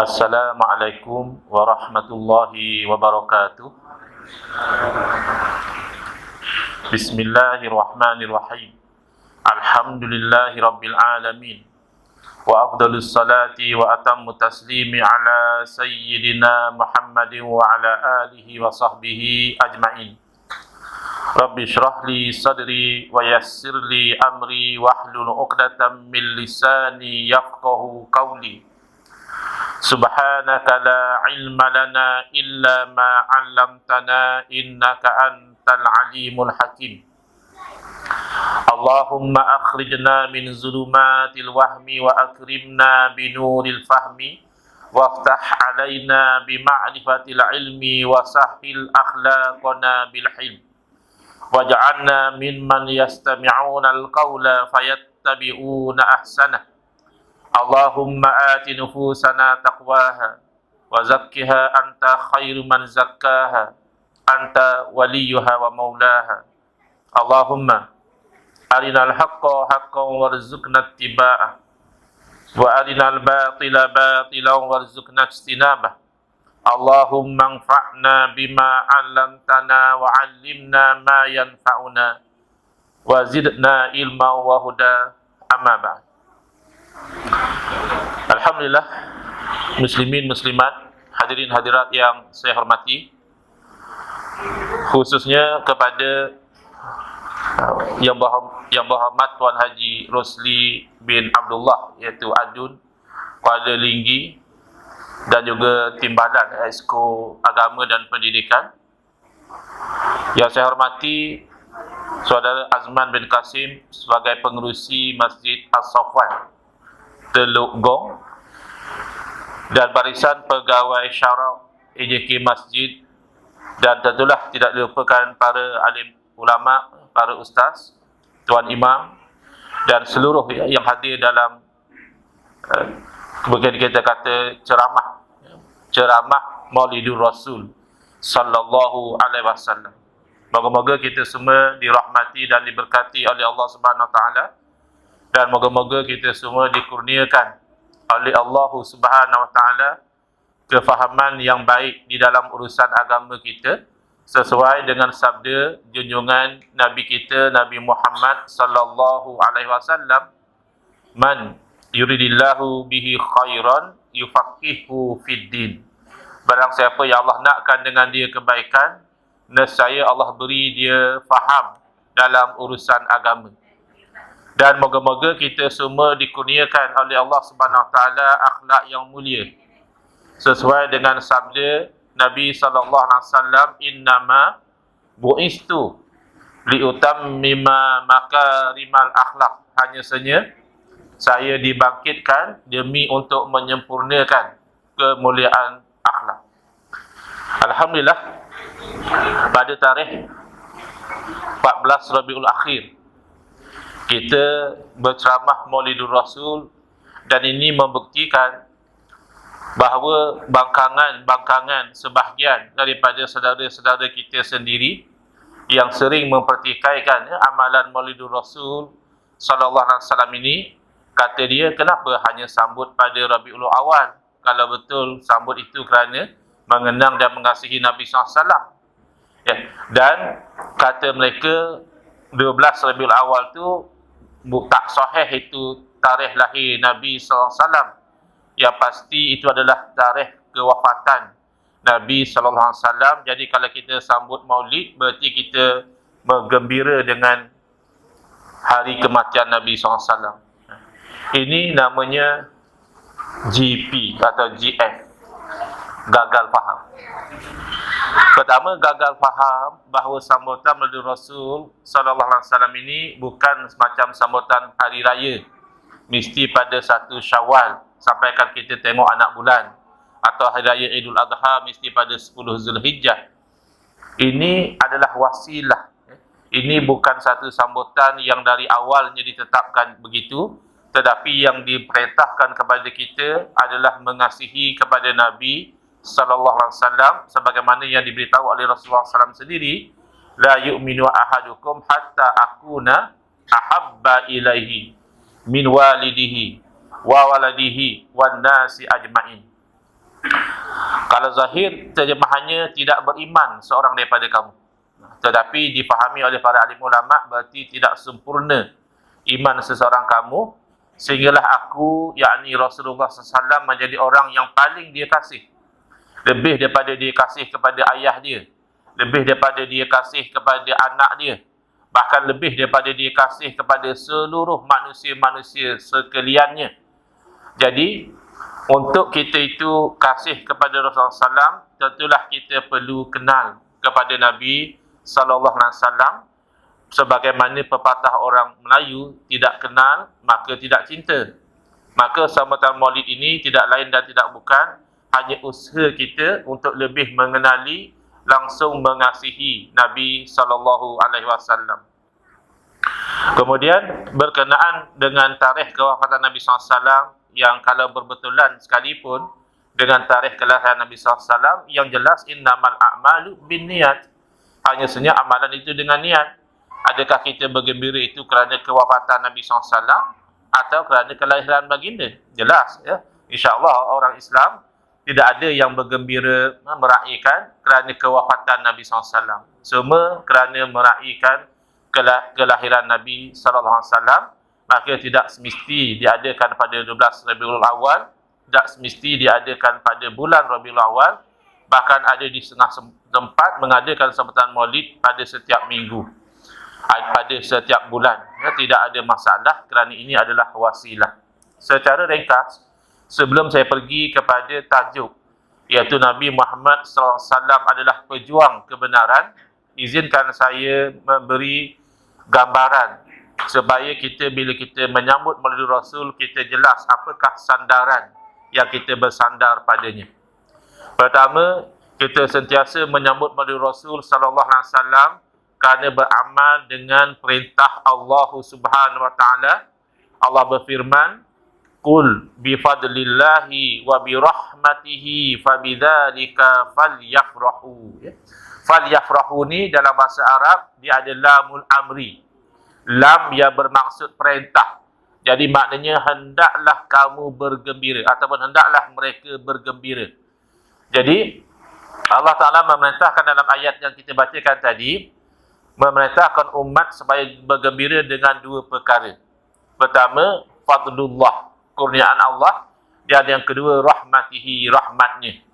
Assalamualaikum warahmatullahi wabarakatuh. Bismillahirrahmanirrahim. Alhamdulillahi rabbil alamin. Wa afdalus salati wa atammu taslimi ala sayyidina Muhammadin wa ala alihi wa sahbihi ajma'in. Rabbi shrah li sadri wa yassir li amri wahlul 'uqdatam min lisani yafqahu qawli. Subhanaka la ilma lana illa ma 'allamtana innaka antal alimul hakim. Allahumma akhrijna min zulumatil wahmi wa akrimna binuril fahmi waftah alaina bima'rifatil ilmi wa sahhil akhlaqana bil hilm waj'alna mimman yastami'una al-qawla fayattabi'una ahsanah. Allahumma ati nufusana taqwaha wa zakkiha anta khairu man zakkaha anta waliyuha wa maulaha. Allahumma arinal haqqa haqqan warzuqna ittiba'ah wa arinal batila batilan warzuqna ijtinabah. Allahumma anfa'na bima 'allamtana wa 'allimna ma yanfa'una wa zidna ilma wa huda. Amma ba'd. Alhamdulillah, muslimin muslimat, hadirin hadirat yang saya hormati, khususnya kepada yang berhormat Tuan Haji Rosli bin Abdullah, iaitu Adun Kuala Linggi, dan juga Timbalan Exco Agama dan Pendidikan. Yang saya hormati Saudara Azman bin Kasim sebagai pengerusi Masjid As-Safwan Teluk Gong, dan barisan pegawai syarah AJK Masjid, dan tentulah tidak dilupakan para alim ulama, para ustaz, tuan imam, dan seluruh yang hadir dalam mungkin kita kata ceramah Maulidur Rasul sallallahu alaihi wasallam. Moga-moga kita semua dirahmati dan diberkati oleh Allah Subhanahu wa taala, dan moga-moga kita semua dikurniakan oleh Allah Subhanahu wa taala kefahaman yang baik di dalam urusan agama kita, sesuai dengan sabda junjungan Nabi kita Nabi Muhammad sallallahu alaihi wasallam, man yuridillahu bihi khairan yufaqihu fid din. Barang siapa yang Allah nakkan dengan dia kebaikan, nescaya Allah beri dia faham dalam urusan agama. Dan moga-moga kita semua dikurniakan oleh Allah Subhanahu wa taala akhlak yang mulia, sesuai dengan sabda Nabi sallallahu alaihi wasallam, innama bu'istu liutammima makarimal akhlak. Hanya saja saya dibangkitkan demi untuk menyempurnakan kemuliaan akhlak. Alhamdulillah, pada tarikh 14 Rabiul Akhir kita berceramah Maulidur Rasul, dan ini membuktikan bahawa bangkangan sebahagian daripada saudara-saudara kita sendiri yang sering mempertikaikan amalan Maulidur Rasul sallallahu alaihi wasallam ini, kata dia, kenapa hanya sambut pada Rabiul Awal, kalau betul sambut itu kerana mengenang dan mengasihi Nabi sallallahu alaihi wasallam. Ya, dan kata mereka 12 Rabiul Awal tu tak sahih itu tarikh lahir Nabi SAW. Yang pasti itu adalah tarikh kewafatan Nabi SAW. Jadi kalau kita sambut maulid, berarti kita bergembira dengan hari kematian Nabi SAW. Ini namanya GP atau GF, gagal faham. Pertama, gagal faham bahawa sambutan Maulidur Rasul sallallahu alaihi wasallam ini bukan semacam sambutan hari raya, mesti pada 1 Syawal sampaikan kita tengok anak bulan, atau hari raya Idul Adha mesti pada 10 Zulhijjah. Ini adalah wasilah. Ini bukan satu sambutan yang dari awalnya ditetapkan begitu, tetapi yang diperintahkan kepada kita adalah mengasihi kepada Nabi sallallahu alaihi wasallam, sebagaimana yang diberitahu oleh Rasulullah SAW sendiri, la yu'minu ahadukum hatta akuna ahabba ilaihi min walidihi wa waladihi wan nasi ajma'in. Kalau zahir, terjemahannya tidak beriman seorang daripada kamu. Tetapi difahami oleh para alim ulama berarti tidak sempurna iman seseorang kamu, sehinggalah aku, yakni Rasulullah SAW, menjadi orang yang paling dia kasih. Lebih daripada dia kasih kepada ayah dia, lebih daripada dia kasih kepada anak dia, bahkan lebih daripada dia kasih kepada seluruh manusia-manusia sekaliannya. Jadi, untuk kita itu kasih kepada Rasulullah SAW, tentulah kita perlu kenal kepada Nabi SAW. Sebagaimana pepatah orang Melayu, tidak kenal maka tidak cinta. Maka sambutan Maulid ini tidak lain dan tidak bukan hanya usaha kita untuk lebih mengenali, langsung mengasihi Nabi SAW. Kemudian berkenaan dengan tarikh kewafatan Nabi SAW, yang kalau berbetulan sekalipun dengan tarikh kelahiran Nabi SAW, yang jelas innamal a'malu binniyat. Hanya saja amalan itu dengan niat. Adakah kita bergembira itu kerana kewafatan Nabi SAW atau kerana kelahiran baginda? Jelas, ya. InsyaAllah orang Islam tidak ada yang bergembira meraihkan kerana kewafatan Nabi SAW. Semua kerana meraihkan kelahiran Nabi SAW. Maka tidak semesti diadakan pada 12 Rabiul Awal, tidak semesti diadakan pada bulan Rabiul Awal. Bahkan ada di setengah tempat mengadakan sambutan Maulid pada setiap minggu, pada setiap bulan. Ya, tidak ada masalah kerana ini adalah wasilah. Secara ringkas, sebelum saya pergi kepada tajuk, iaitu Nabi Muhammad SAW adalah pejuang kebenaran, izinkan saya memberi gambaran supaya kita bila kita menyambut Maulid Rasul, kita jelas apakah sandaran yang kita bersandar padanya. Pertama, kita sentiasa menyambut Maulid Rasul sallallahu alaihi wasallam kerana beramal dengan perintah Allah Subhanahu wa taala. Allah berfirman, "Qul bi fadlillahi wa bi rahmatihi fabidzalika falyafrahu." Falyafrahu ni dalam bahasa Arab dia adalah lamul amri. Lam yang bermaksud perintah. Jadi maknanya hendaklah kamu bergembira ataupun hendaklah mereka bergembira. Jadi Allah Ta'ala memerintahkan dalam ayat yang kita bacakan tadi, memerintahkan umat supaya bergembira dengan dua perkara. Pertama, fadlullah, kurniaan Allah, dan yang kedua, rahmatihi, rahmatnya.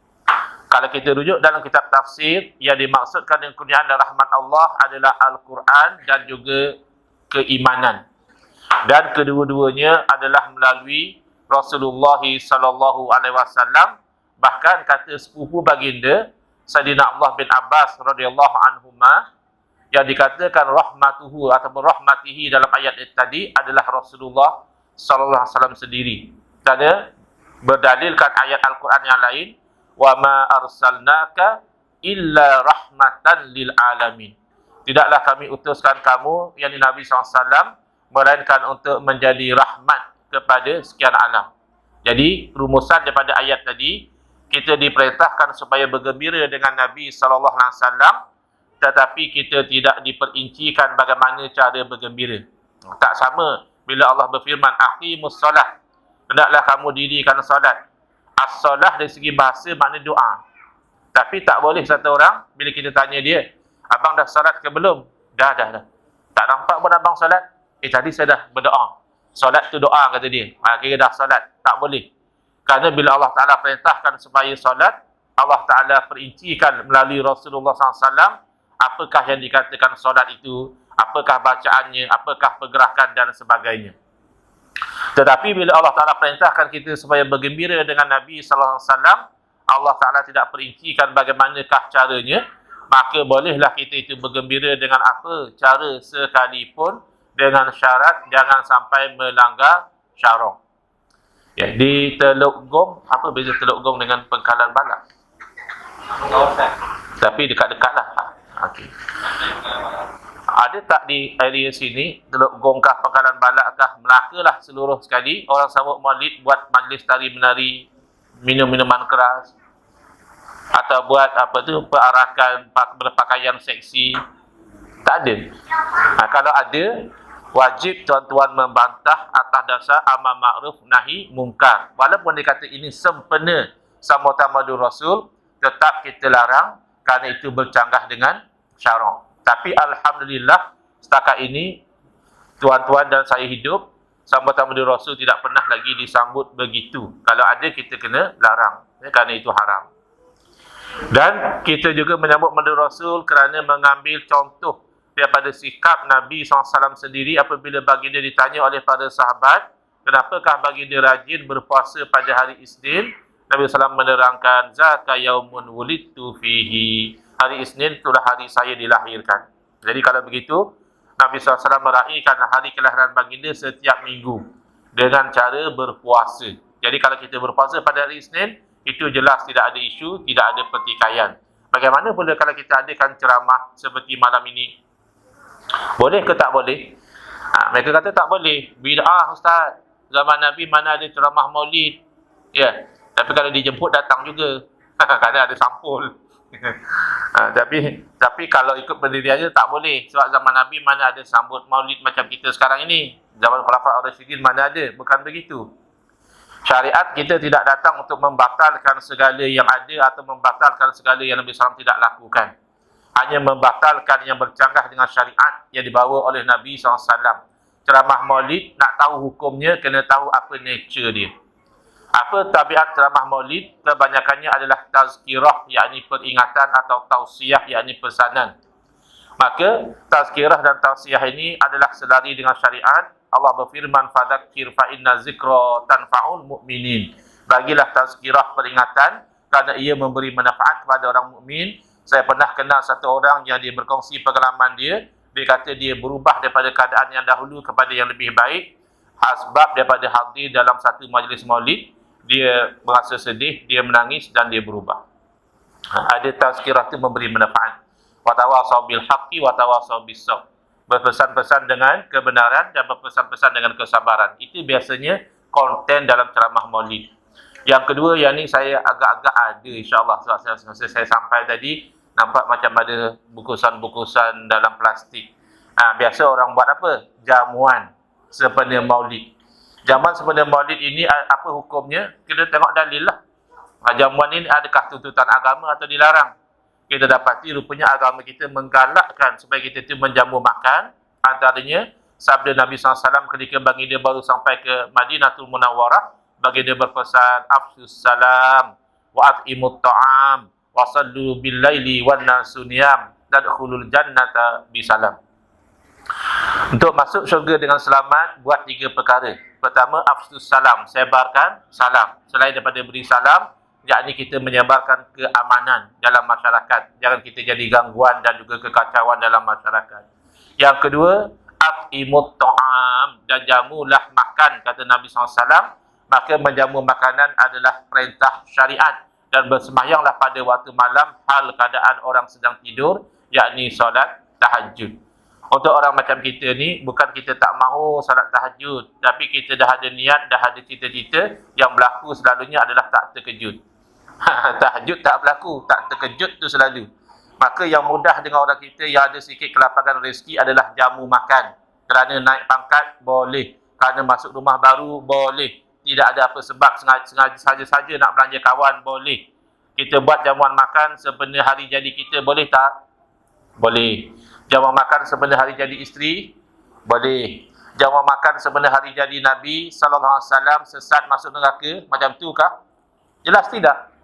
Kalau kita rujuk dalam kitab tafsir, yang dimaksudkan dengan kurniaan dan rahmat Allah adalah Al-Quran dan juga keimanan. Dan kedua-duanya adalah melalui Rasulullah SAW. Bahkan kata sepupu baginda Sayyidina Abdullah bin Abbas radhiyallahu anhuma, yang dikatakan rahmatuhu ataupun rahmatihi dalam ayat tadi adalah Rasulullah sallallahu alaihi wasallam sendiri. Kerana berdalilkan ayat Al-Quran yang lain, wa ma arsalnaka illa rahmatan lil alamin. Tidaklah kami utuskan kamu, yakni Nabi SAW, melainkan untuk menjadi rahmat kepada sekian alam. Jadi, rumusan daripada ayat tadi, kita diperintahkan supaya bergembira dengan Nabi SAW, tetapi kita tidak diperincikan bagaimana cara bergembira. Tak sama bila Allah berfirman, aqimus solat, hendaklah kamu dirikan solat. As-solah dari segi bahasa makna doa. Tapi tak boleh satu orang, bila kita tanya dia, abang dah solat ke belum? Dah. Tak nampak pun abang solat? Tadi saya dah berdoa. Solat tu doa, kata dia. Kira dah solat. Tak boleh. Kerana bila Allah Ta'ala perintahkan supaya solat, Allah Ta'ala perincikan melalui Rasulullah SAW, apakah yang dikatakan solat itu, apakah bacaannya, apakah pergerakan dan sebagainya. Tetapi bila Allah Ta'ala perintahkan kita supaya bergembira dengan Nabi SAW, Allah Ta'ala tidak perincikan bagaimanakah caranya, maka bolehlah kita itu bergembira dengan apa cara sekalipun, dengan syarat jangan sampai melanggar syarak. Ya, di Teluk Gong, apa beza Teluk Gong dengan Pangkalan Balak? Tapi dekat-dekat lah. Okey. Ada tak di area sini, Teluk Gong kah, Pangkalan Balak kah, Melaka lah seluruh sekali, orang sambut Maulid buat majlis tari menari, minum minuman keras, atau buat apa tu, perarakan berpakaian seksi? Tak ada. Kalau ada, wajib tuan-tuan membantah atas dasar amar ma'ruf nahi mungkar. Walaupun dia kata ini sempena sambutan maulid Rasul, tetap kita larang kerana itu bercanggah dengan syarak. Tapi alhamdulillah setakat ini tuan-tuan dan saya hidup, sambutan maulid Rasul tidak pernah lagi disambut begitu. Kalau ada kita kena larang, kerana itu haram. Dan kita juga menyambut maulid Rasul kerana mengambil contoh daripada sikap Nabi SAW sendiri apabila baginda ditanya oleh para sahabat, kenapakah baginda rajin berpuasa pada hari Isnin? Nabi SAW menerangkan, zaka yaumun wulidtu fihi. Hari Isnin itulah hari saya dilahirkan. Jadi kalau begitu, Nabi SAW meraihkan hari kelahiran baginda setiap minggu dengan cara berpuasa. Jadi kalau kita berpuasa pada hari Isnin, itu jelas tidak ada isu, tidak ada pertikaian. Bagaimana pula kalau kita adakan ceramah seperti malam ini? Boleh ke tak boleh? Mereka kata tak boleh. Bid'ah Ustaz. Zaman Nabi mana ada ceramah maulid? Ya. Tapi kalau dijemput datang juga. Kerana ada sampul. Tapi kalau ikut pendiriannya tak boleh. Sebab zaman Nabi mana ada sambut maulid macam kita sekarang ini. Zaman Khulafaur Rasyidin mana ada. Bukan begitu. Syariat kita tidak datang untuk membatalkan segala yang ada atau membatalkan segala yang Nabi SAW tidak lakukan. Hanya membatalkan yang bercanggah dengan syariat yang dibawa oleh Nabi SAW. Ceramah maulid, nak tahu hukumnya, kena tahu apa nature dia. Apa tabiat ceramah maulid? Kebanyakannya adalah tazkirah, yakni peringatan, atau tausiah, yakni pesanan. Maka, tazkirah dan tausiah ini adalah selari dengan syariat. Allah berfirman, fadzakir fa inna zikra tanfa'ul mu'minin. Bagilah tazkirah peringatan kerana ia memberi manfaat kepada orang mukmin. Saya pernah kenal satu orang yang dia berkongsi pengalaman dia. Dia kata dia berubah daripada keadaan yang dahulu kepada yang lebih baik. Sebab daripada hadir dalam satu majlis maulid, dia merasa sedih, dia menangis dan dia berubah. Ada tazkirah itu memberi manfaat. Wa tawassaw bil haqqi wa tawassaw bis sabr. Berpesan-pesan dengan kebenaran dan berpesan-pesan dengan kesabaran. Itu biasanya konten dalam ceramah maulid. Yang kedua, yang ni saya agak-agak ada insya-Allah. Sebab saya sampai tadi, nampak macam ada bungkusan-bungkusan dalam plastik. Biasa orang buat apa? Jamuan sempena maulid. Jamuan sempena maulid ini apa hukumnya? Kita tengok dalil lah. Jamuan ini adakah tuntutan agama atau dilarang? Kita dapati rupanya agama kita menggalakkan supaya kita itu menjamu makan. Antaranya sabda Nabi SAW ketika baginda baru sampai ke Madinatul Munawwarah, baginda berpesan, afsus salam wa at'imut ta'am wa sallu bil laili wan nasu niyam tadkhulul jannata bisalam. Untuk masuk syurga dengan selamat, buat 3 perkara. Pertama, afsus salam, sebarkan salam. Selain daripada beri salam, yakni kita menyebarkan keamanan dalam masyarakat. Jangan kita jadi gangguan dan juga kekacauan dalam masyarakat. Yang kedua, at'imut ta'am, dan jamulah makan, kata Nabi SAW. Maka menjamu makanan adalah perintah syariat. Dan bersemayanglah pada waktu malam hal keadaan orang sedang tidur, yakni solat tahajud. Untuk orang macam kita ni, bukan kita tak mahu solat tahajud, tapi kita dah ada niat, dah ada cita-cita, yang berlaku selalunya adalah tak terkejut. Tahajud tak berlaku, tak terkejut tu selalu. Maka yang mudah dengan orang kita yang ada sikit kelapangan rezeki adalah jamu makan. Kerana naik pangkat, boleh. Kerana masuk rumah baru, boleh. Tidak ada apa sebab, sengaja saja nak belanja kawan, boleh. Kita buat jamuan makan sebenarnya hari jadi kita, boleh tak? Boleh. Jamuan makan sebenarnya hari jadi isteri, boleh. Jamuan makan sebenarnya hari jadi Nabi SAW sesat masuk neraka, macam tu kah? Jelas tidak?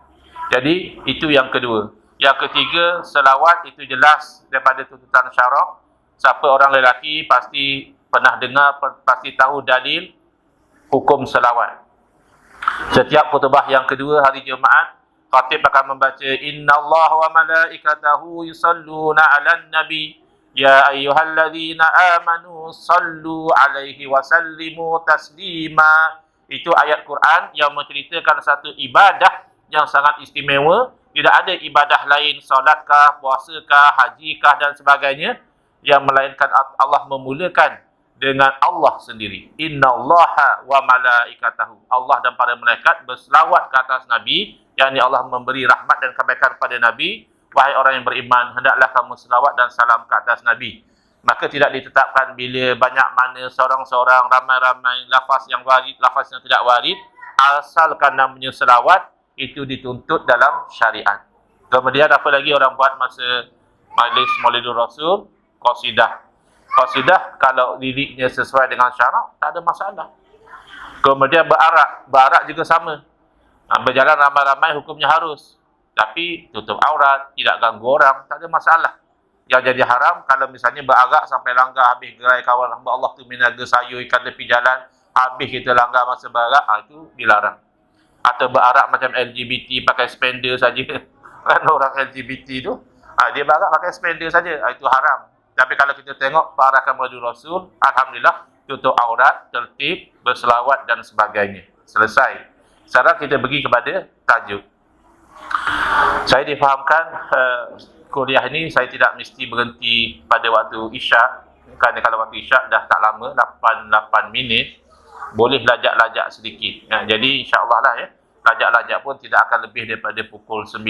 Jadi, itu yang kedua. Yang ketiga, selawat itu jelas daripada tuntutan syarak. Siapa orang lelaki pasti pernah dengar, pasti tahu dalil hukum selawat. Setiap khutbah yang kedua hari Jumaat, khatib akan membaca, innallaha wa malaikatahu yusalluna 'alan nabi ya ayyuhalladzina amanu sallu 'alaihi wa sallimu taslima. Itu ayat Quran yang menceritakan satu ibadah yang sangat istimewa. Tidak ada ibadah lain, solatkah, puasakah, hajikah dan sebagainya, yang melainkan Allah memulakan dengan Allah sendiri. Innallaha wa malaikatahu. Allah dan para malaikat berselawat ke atas Nabi, yakni Allah memberi rahmat dan kebaikan kepada Nabi. Wahai orang yang beriman, hendaklah kamu selawat dan salam ke atas Nabi. Maka tidak ditetapkan bila banyak mana, seorang-seorang, ramai-ramai, lafaz yang warid, lafaz yang tidak warid. Asalkan namanya selawat, itu dituntut dalam syariat. Kemudian apa lagi orang buat masa majlis Maulidur Rasul? Qasidah. Qasidah kalau liriknya sesuai dengan syarak, tak ada masalah. Kemudian berarak. Berarak juga sama. Berjalan ramai-ramai hukumnya harus. Tapi tutup aurat, tidak ganggu orang, tak ada masalah. Yang jadi haram kalau misalnya berarak sampai langgar habis gerai kawan hamba Allah tu minaga sayur ikan tepi jalan, habis kita langgar masa berarak, itu dilarang. Atau berarak macam LGBT pakai spender saja. Kan orang LGBT tu, dia berarak pakai spender saja, itu haram. Tapi kalau kita tengok perarakan Maulidur Rasul, alhamdulillah tutup aurat, tertib, berselawat dan sebagainya. Selesai. Sekarang kita pergi kepada tajuk. Saya difahamkan kuliah ini saya tidak mesti berhenti pada waktu isyak, kerana kalau waktu isyak dah tak lama, 8 minit, boleh lajak-lajak sedikit. Jadi insya-Allah lah lajak-lajak pun tidak akan lebih daripada pukul 9.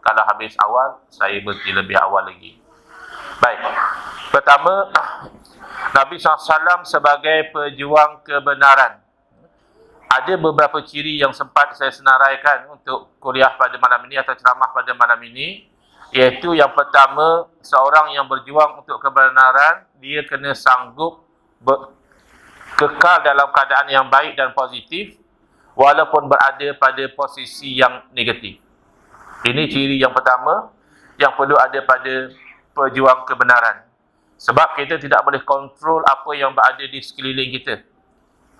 Kalau habis awal, saya berhenti lebih awal lagi. Baik. Pertama, Nabi SAW sebagai pejuang kebenaran. Ada beberapa ciri yang sempat saya senaraikan untuk kuliah pada malam ini atau ceramah pada malam ini, iaitu yang pertama, seorang yang berjuang untuk kebenaran, dia kena sanggup kekal dalam keadaan yang baik dan positif walaupun berada pada posisi yang negatif. Ini ciri yang pertama yang perlu ada pada pejuang kebenaran. Sebab kita tidak boleh kontrol apa yang berada di sekeliling kita,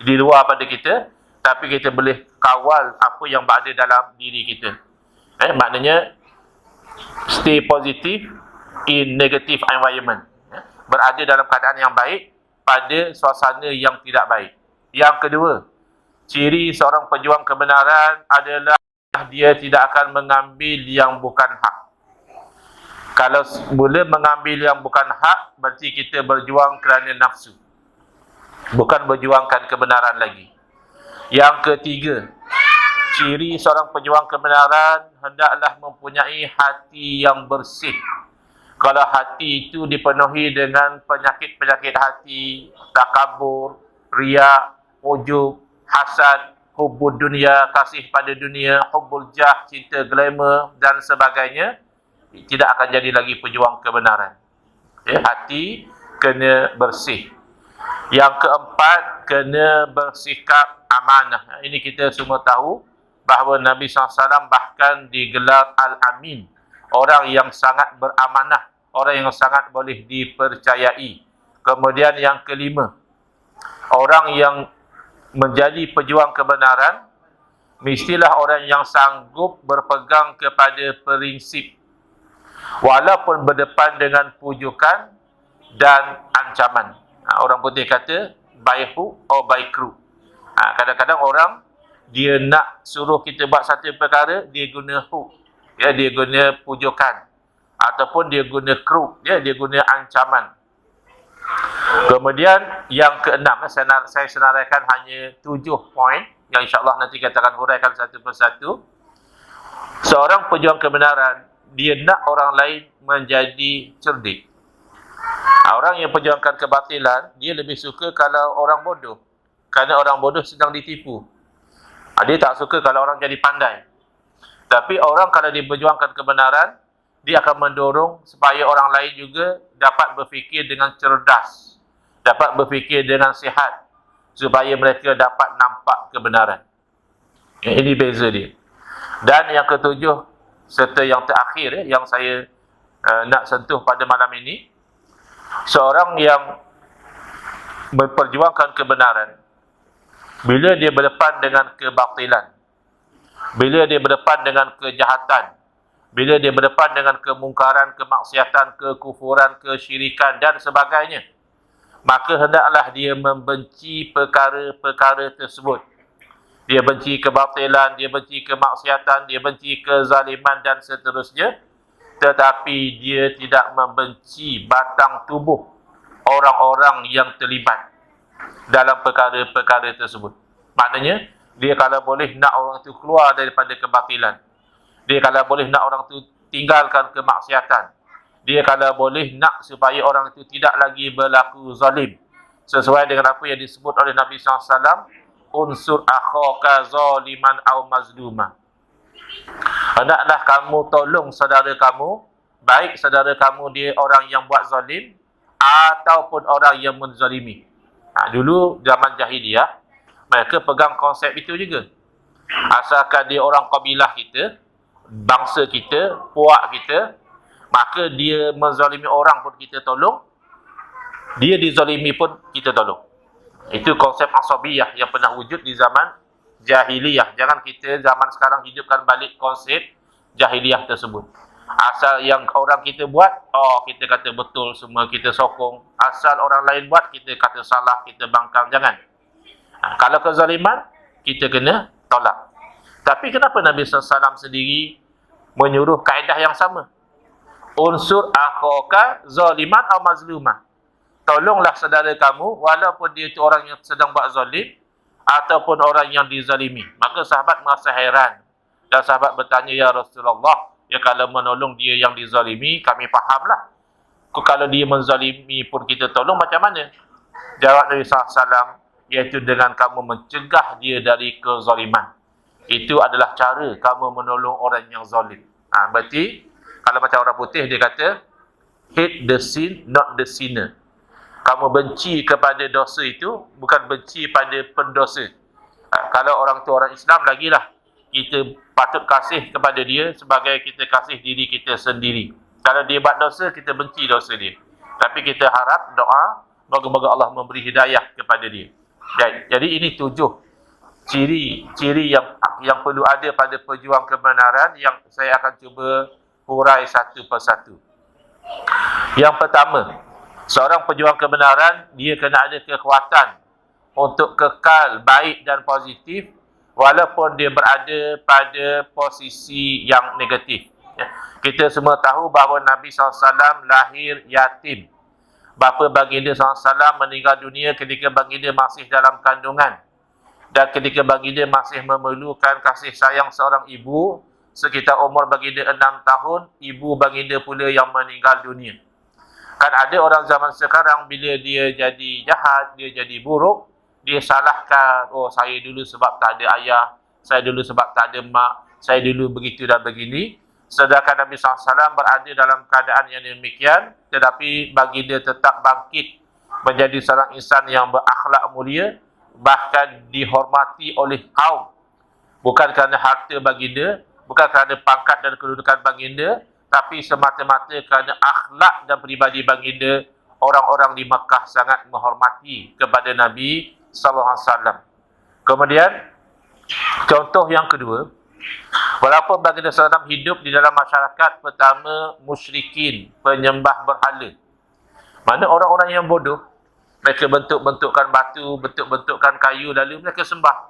di luar pada kita, tapi kita boleh kawal apa yang berada dalam diri kita. Maknanya stay positive in negative environment. Berada dalam keadaan yang baik pada suasana yang tidak baik. Yang kedua, ciri seorang pejuang kebenaran adalah dia tidak akan mengambil yang bukan hak. Kalau mula mengambil yang bukan hak, berarti kita berjuang kerana nafsu, bukan berjuangkan kebenaran lagi. Yang ketiga, ciri seorang pejuang kebenaran hendaklah mempunyai hati yang bersih. Kalau hati itu dipenuhi dengan penyakit-penyakit hati, takabur, riak, ujub, hasad, hubbud dunia, kasih pada dunia, hubbul jah, cinta glamour dan sebagainya, tidak akan jadi lagi pejuang kebenaran. Hati kena bersih. Yang keempat, kena bersikap amanah. Ini kita semua tahu bahawa Nabi SAW bahkan digelar Al-Amin, orang yang sangat beramanah, orang yang sangat boleh dipercayai. Kemudian yang kelima, orang yang menjadi pejuang kebenaran mestilah orang yang sanggup berpegang kepada prinsip walaupun berdepan dengan pujukan dan ancaman. Orang putih kata by hook or by crook. Kadang-kadang orang dia nak suruh kita buat satu perkara, dia guna hook, dia guna pujukan, ataupun dia guna crook, dia guna ancaman. Kemudian yang keenam, saya senaraikan hanya 7 poin yang insya-Allah nanti kita akan huraikan satu persatu. Seorang pejuang kebenaran, dia nak orang lain menjadi cerdik. Orang yang perjuangkan kebatilan, dia lebih suka kalau orang bodoh, kerana orang bodoh sedang ditipu. Dia tak suka kalau orang jadi pandai. Tapi orang kalau dia berjuangkan kebenaran, dia akan mendorong supaya orang lain juga dapat berfikir dengan cerdas, dapat berfikir dengan sihat, supaya mereka dapat nampak kebenaran. Ini beza dia. Dan yang ketujuh serta yang terakhir yang saya nak sentuh pada malam ini, seorang yang memperjuangkan kebenaran, bila dia berdepan dengan kebatilan, bila dia berdepan dengan kejahatan, bila dia berdepan dengan kemungkaran, kemaksiatan, kekufuran, kesyirikan dan sebagainya, maka hendaklah dia membenci perkara-perkara tersebut. Dia benci kebatilan, dia benci kemaksiatan, dia benci kezaliman dan seterusnya. Tetapi dia tidak membenci batang tubuh orang-orang yang terlibat dalam perkara-perkara tersebut. Maknanya, dia kalau boleh nak orang itu keluar daripada kebatilan, dia kalau boleh nak orang itu tinggalkan kemaksiatan, dia kalau boleh nak supaya orang itu tidak lagi berlaku zalim, sesuai dengan apa yang disebut oleh Nabi SAW, unsur akhaka zaliman aw mazluma. Hendaklah kamu tolong saudara kamu, baik saudara kamu dia orang yang buat zalim ataupun orang yang menzalimi. Dulu zaman jahiliyah, mereka pegang konsep itu juga. Asalkan dia orang kabilah kita, bangsa kita, puak kita, maka dia menzalimi orang pun kita tolong, dia dizalimi pun kita tolong. Itu konsep asabiyah yang pernah wujud di zaman jahiliyah. Jangan kita zaman sekarang hidupkan balik konsep jahiliyah tersebut. Asal yang orang kita buat, kita kata betul semua, kita sokong. Asal orang lain buat, kita kata salah, kita bangkang. Jangan. Kalau kezaliman, kita kena tolak. Tapi kenapa Nabi SAW sendiri menyuruh kaedah yang sama? Unsur akhaka zaliman atau mazluman. Tolonglah saudara kamu, walaupun dia itu orang yang sedang buat zalim, ataupun orang yang dizalimi. Maka sahabat merasa heran. Dan sahabat bertanya, ya Rasulullah, ya kalau menolong dia yang dizalimi, kami fahamlah. Kalau dia menzalimi pun kita tolong, macam mana? Jawab Nabi SAW, iaitu dengan kamu mencegah dia dari kezaliman. Itu adalah cara kamu menolong orang yang zalim. Berarti, kalau macam orang putih, dia kata, hate the sin, not the sinner. Kamu benci kepada dosa itu, bukan benci pada pendosa. Kalau orang tu orang Islam, lagilah kita patut kasih kepada dia sebagai kita kasih diri kita sendiri. Kalau dia buat dosa, kita benci dosa dia. Tapi kita harap doa, moga-moga Allah memberi hidayah kepada dia. Jadi ini 7 ciri yang perlu ada pada pejuang kebenaran yang saya akan cuba hurai satu persatu. Yang pertama, seorang pejuang kebenaran, dia kena ada kekuatan untuk kekal baik dan positif walaupun dia berada pada posisi yang negatif. Kita semua tahu bahawa Nabi SAW lahir yatim. Bapa baginda SAW meninggal dunia ketika baginda masih dalam kandungan. Dan ketika baginda masih memerlukan kasih sayang seorang ibu, sekitar umur baginda 6 tahun, ibu baginda pula yang meninggal dunia. Kan ada orang zaman sekarang bila dia jadi jahat, dia jadi buruk, dia salahkan, saya dulu sebab tak ada ayah, saya dulu sebab tak ada mak, saya dulu begitu dan begini. Sedangkan Nabi SAW berada dalam keadaan yang demikian, tetapi baginda tetap bangkit menjadi seorang insan yang berakhlak mulia, bahkan dihormati oleh kaum. Bukan kerana harta baginda, bukan kerana pangkat dan kedudukan baginda, tapi semata-mata kerana akhlak dan peribadi baginda, orang-orang di Makkah sangat menghormati kepada Nabi SAW. Kemudian, contoh yang kedua, walaupun baginda SAW hidup di dalam masyarakat pertama musyrikin, penyembah berhala. Mana orang-orang yang bodoh, mereka bentuk-bentukkan batu, bentuk-bentukkan kayu, lalu mereka sembah.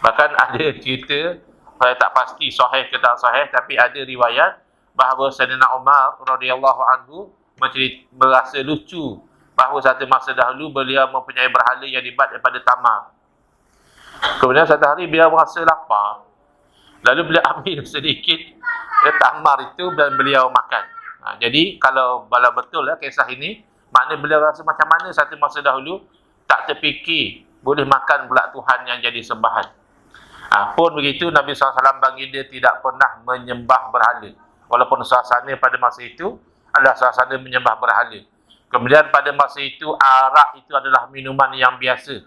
Bahkan ada cerita, saya tak pasti sahih ke tak sahih, tapi ada riwayat bahawa Sayyidina Umar radhiyallahu anhu merasa lucu bahawa satu masa dahulu beliau mempunyai berhala yang dibuat daripada tamar. Kemudian satu hari beliau merasa lapar. Lalu beliau ambil sedikit tamar itu dan beliau makan. Jadi kalau betul kisah ini, makna beliau rasa macam mana satu masa dahulu tak terfikir boleh makan pula Tuhan yang jadi sembahan. Pun begitu, Nabi SAW baginda tidak pernah menyembah berhala. Walaupun suasana pada masa itu adalah suasana menyembah berhala. Kemudian pada masa itu, arak itu adalah minuman yang biasa.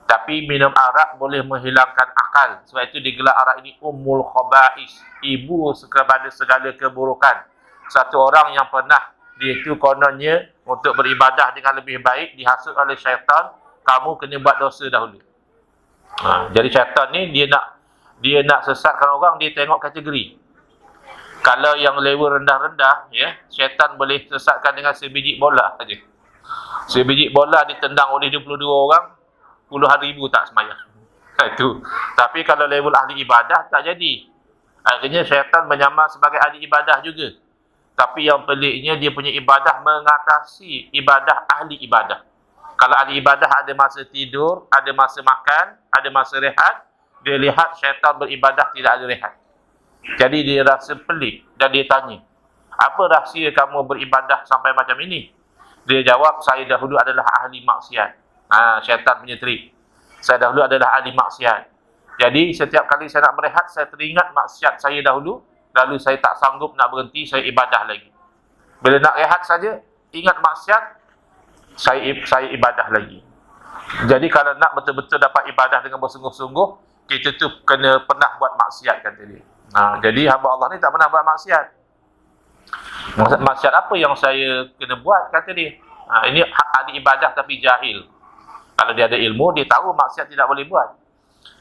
Tapi minum arak boleh menghilangkan akal. Sebab itu digelar arak ini Ummul Khaba'is, ibu kepada segala keburukan. Satu orang yang pernah, dia itu kononnya untuk beribadah dengan lebih baik, dihasut oleh syaitan, kamu kena buat dosa dahulu. Jadi syaitan ni dia nak sesatkan orang, dia tengok kategori. Kalau yang level rendah-rendah, syaitan boleh sesatkan dengan sebiji bola saja. Sebiji bola ditendang oleh 22 orang, puluhan ribu tak semayang. Itu. Tapi kalau level ahli ibadah, tak jadi. Akhirnya syaitan menyamar sebagai ahli ibadah juga. Tapi yang peliknya, dia punya ibadah mengatasi ibadah ahli ibadah. Kalau ahli ibadah ada masa tidur, ada masa makan, ada masa rehat, dia lihat syaitan beribadah tidak ada rehat. Jadi dia rasa pelik dan dia tanya, apa rahsia kamu beribadah sampai macam ini? Dia jawab, saya dahulu adalah ahli maksiat. Syaitan punya trik. Saya dahulu adalah ahli maksiat. Jadi setiap kali saya nak berehat, saya teringat maksiat saya dahulu, lalu saya tak sanggup nak berhenti, saya ibadah lagi. Bila nak rehat saja, ingat maksiat, saya ibadah lagi. Jadi kalau nak betul-betul dapat ibadah dengan bersungguh-sungguh, kita tu kena pernah buat maksiat, kata dia. Jadi hamba Allah ni tak pernah buat maksiat. Maksiat apa yang saya kena buat, kata dia. Ini ahli ibadah tapi jahil. Kalau dia ada ilmu, dia tahu maksiat tidak boleh buat.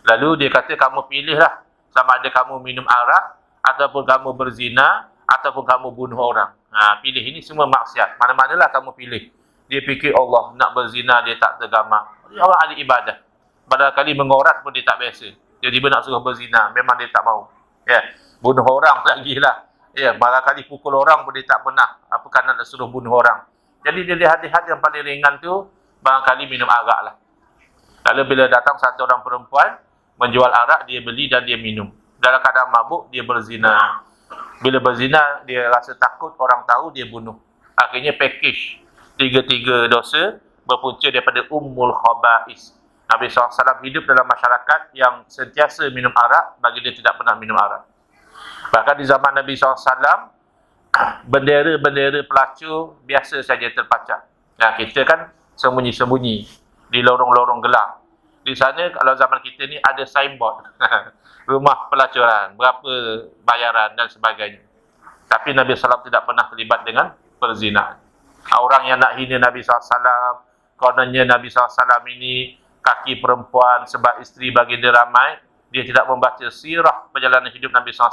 Lalu dia kata, kamu pilihlah, sama ada kamu minum arak, ataupun kamu berzina, ataupun kamu bunuh orang. Pilih, ini semua maksiat. Mana-manalah kamu pilih. Dia fikir Allah, nak berzina dia tak tergamak. Dia orang ahli ibadah. Padahal kali mengorat pun dia tak biasa. Tiba-tiba nak suruh berzina, memang dia tak mau. Bunuh orang lagi lah. Barangkali pukul orang pun dia tak pernah. Apakah nak suruh bunuh orang. Jadi dia lihat-lihat yang paling ringan tu, barangkali minum arak lah. Lalu bila datang satu orang perempuan, menjual arak, dia beli dan dia minum. Dalam keadaan mabuk, dia berzina. Bila berzina, dia rasa takut orang tahu, dia bunuh. Akhirnya package. Tiga-tiga dosa berpunca daripada ummul khaba'is. Nabi SAW hidup dalam masyarakat yang sentiasa minum arak, bagi dia tidak pernah minum arak. Bahkan di zaman Nabi SAW, bendera-bendera pelacur biasa saja terpacak. Kita kan sembunyi-sembunyi di lorong-lorong gelap. Di sana kalau zaman kita ni ada signboard rumah pelacuran, berapa bayaran dan sebagainya. Tapi Nabi SAW tidak pernah terlibat dengan perzinaan. Orang yang nak hina Nabi SAW, kononnya Nabi SAW ini kaki perempuan sebab isteri baginda ramai, dia tidak membaca sirah perjalanan hidup Nabi SAW.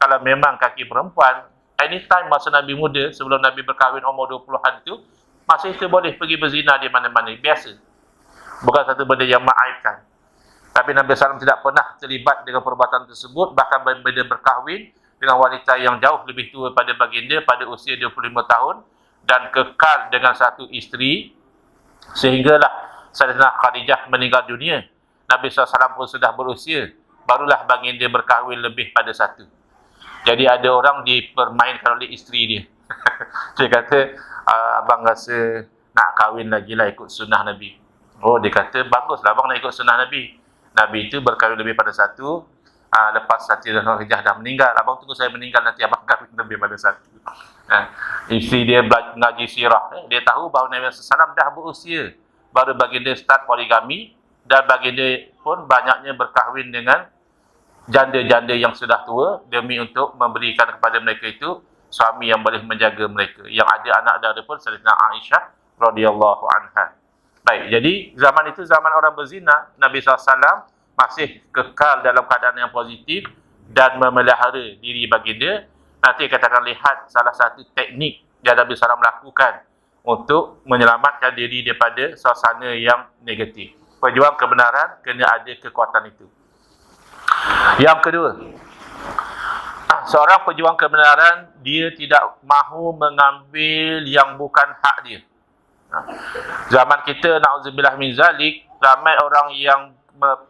Kalau memang kaki perempuan, anytime masa Nabi muda, sebelum Nabi berkahwin umur 20-an tu, masih itu boleh pergi berzina di mana-mana, biasa. Bukan satu benda yang ma'aibkan. Tapi Nabi SAW tidak pernah terlibat dengan perbuatan tersebut, bahkan bila berkahwin dengan wanita yang jauh lebih tua pada baginda pada usia 25 tahun, dan kekal dengan satu isteri, sehinggalah Sayyidatina Khadijah meninggal dunia. Nabi SAW pun sudah berusia, barulah baginda berkahwin lebih pada satu. Jadi ada orang dipermainkan oleh isteri dia. Dia kata, abang rasa nak kahwin lagi lah ikut sunnah Nabi. Dia kata, baguslah abang nak ikut sunnah Nabi. Nabi itu berkahwin lebih pada satu. Lepas Sayyidatina Khadijah dah meninggal, abang tunggu saya meninggal, nanti abang kahwin lebih pada satu. Isteri dia mengaji sirah. Dia tahu bahawa Nabi SAW dah berusia, baru baginda start poligami, dan baginda pun banyaknya berkahwin dengan janda-janda yang sudah tua demi untuk memberikan kepada mereka itu suami yang boleh menjaga mereka. Yang ada anak dara pun Sayyidatina Aisyah radhiyallahu anha. Baik, jadi zaman itu zaman orang berzina, Nabi SAW masih kekal dalam keadaan yang positif dan memelihara diri baginda. Nanti kita akan lihat salah satu teknik yang Nabi SAW lakukan untuk menyelamatkan diri daripada suasana yang negatif. Pejuang kebenaran kena ada kekuatan itu. Yang kedua, seorang pejuang kebenaran, dia tidak mahu mengambil yang bukan hak dia. Zaman kita, na'udzubillah min zalik, ramai orang yang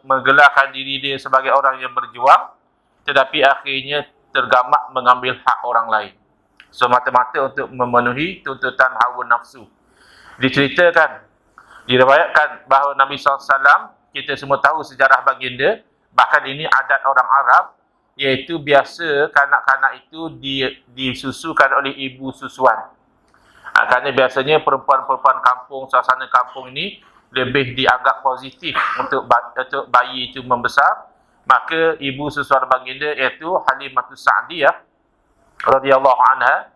menggelarkan diri dia sebagai orang yang berjuang, tetapi akhirnya tergamak mengambil hak orang lain, semata-mata untuk memenuhi tuntutan hawa nafsu. Diceritakan, diriwayatkan bahawa Nabi SAW, kita semua tahu sejarah baginda, bahkan ini adat orang Arab, iaitu biasa kanak-kanak itu disusukan oleh ibu susuan. Kerana biasanya perempuan-perempuan kampung, suasana kampung ini lebih dianggap positif untuk bayi itu membesar. Maka ibu susuan baginda iaitu Halimatus Sa'diyah radhiyallahu anha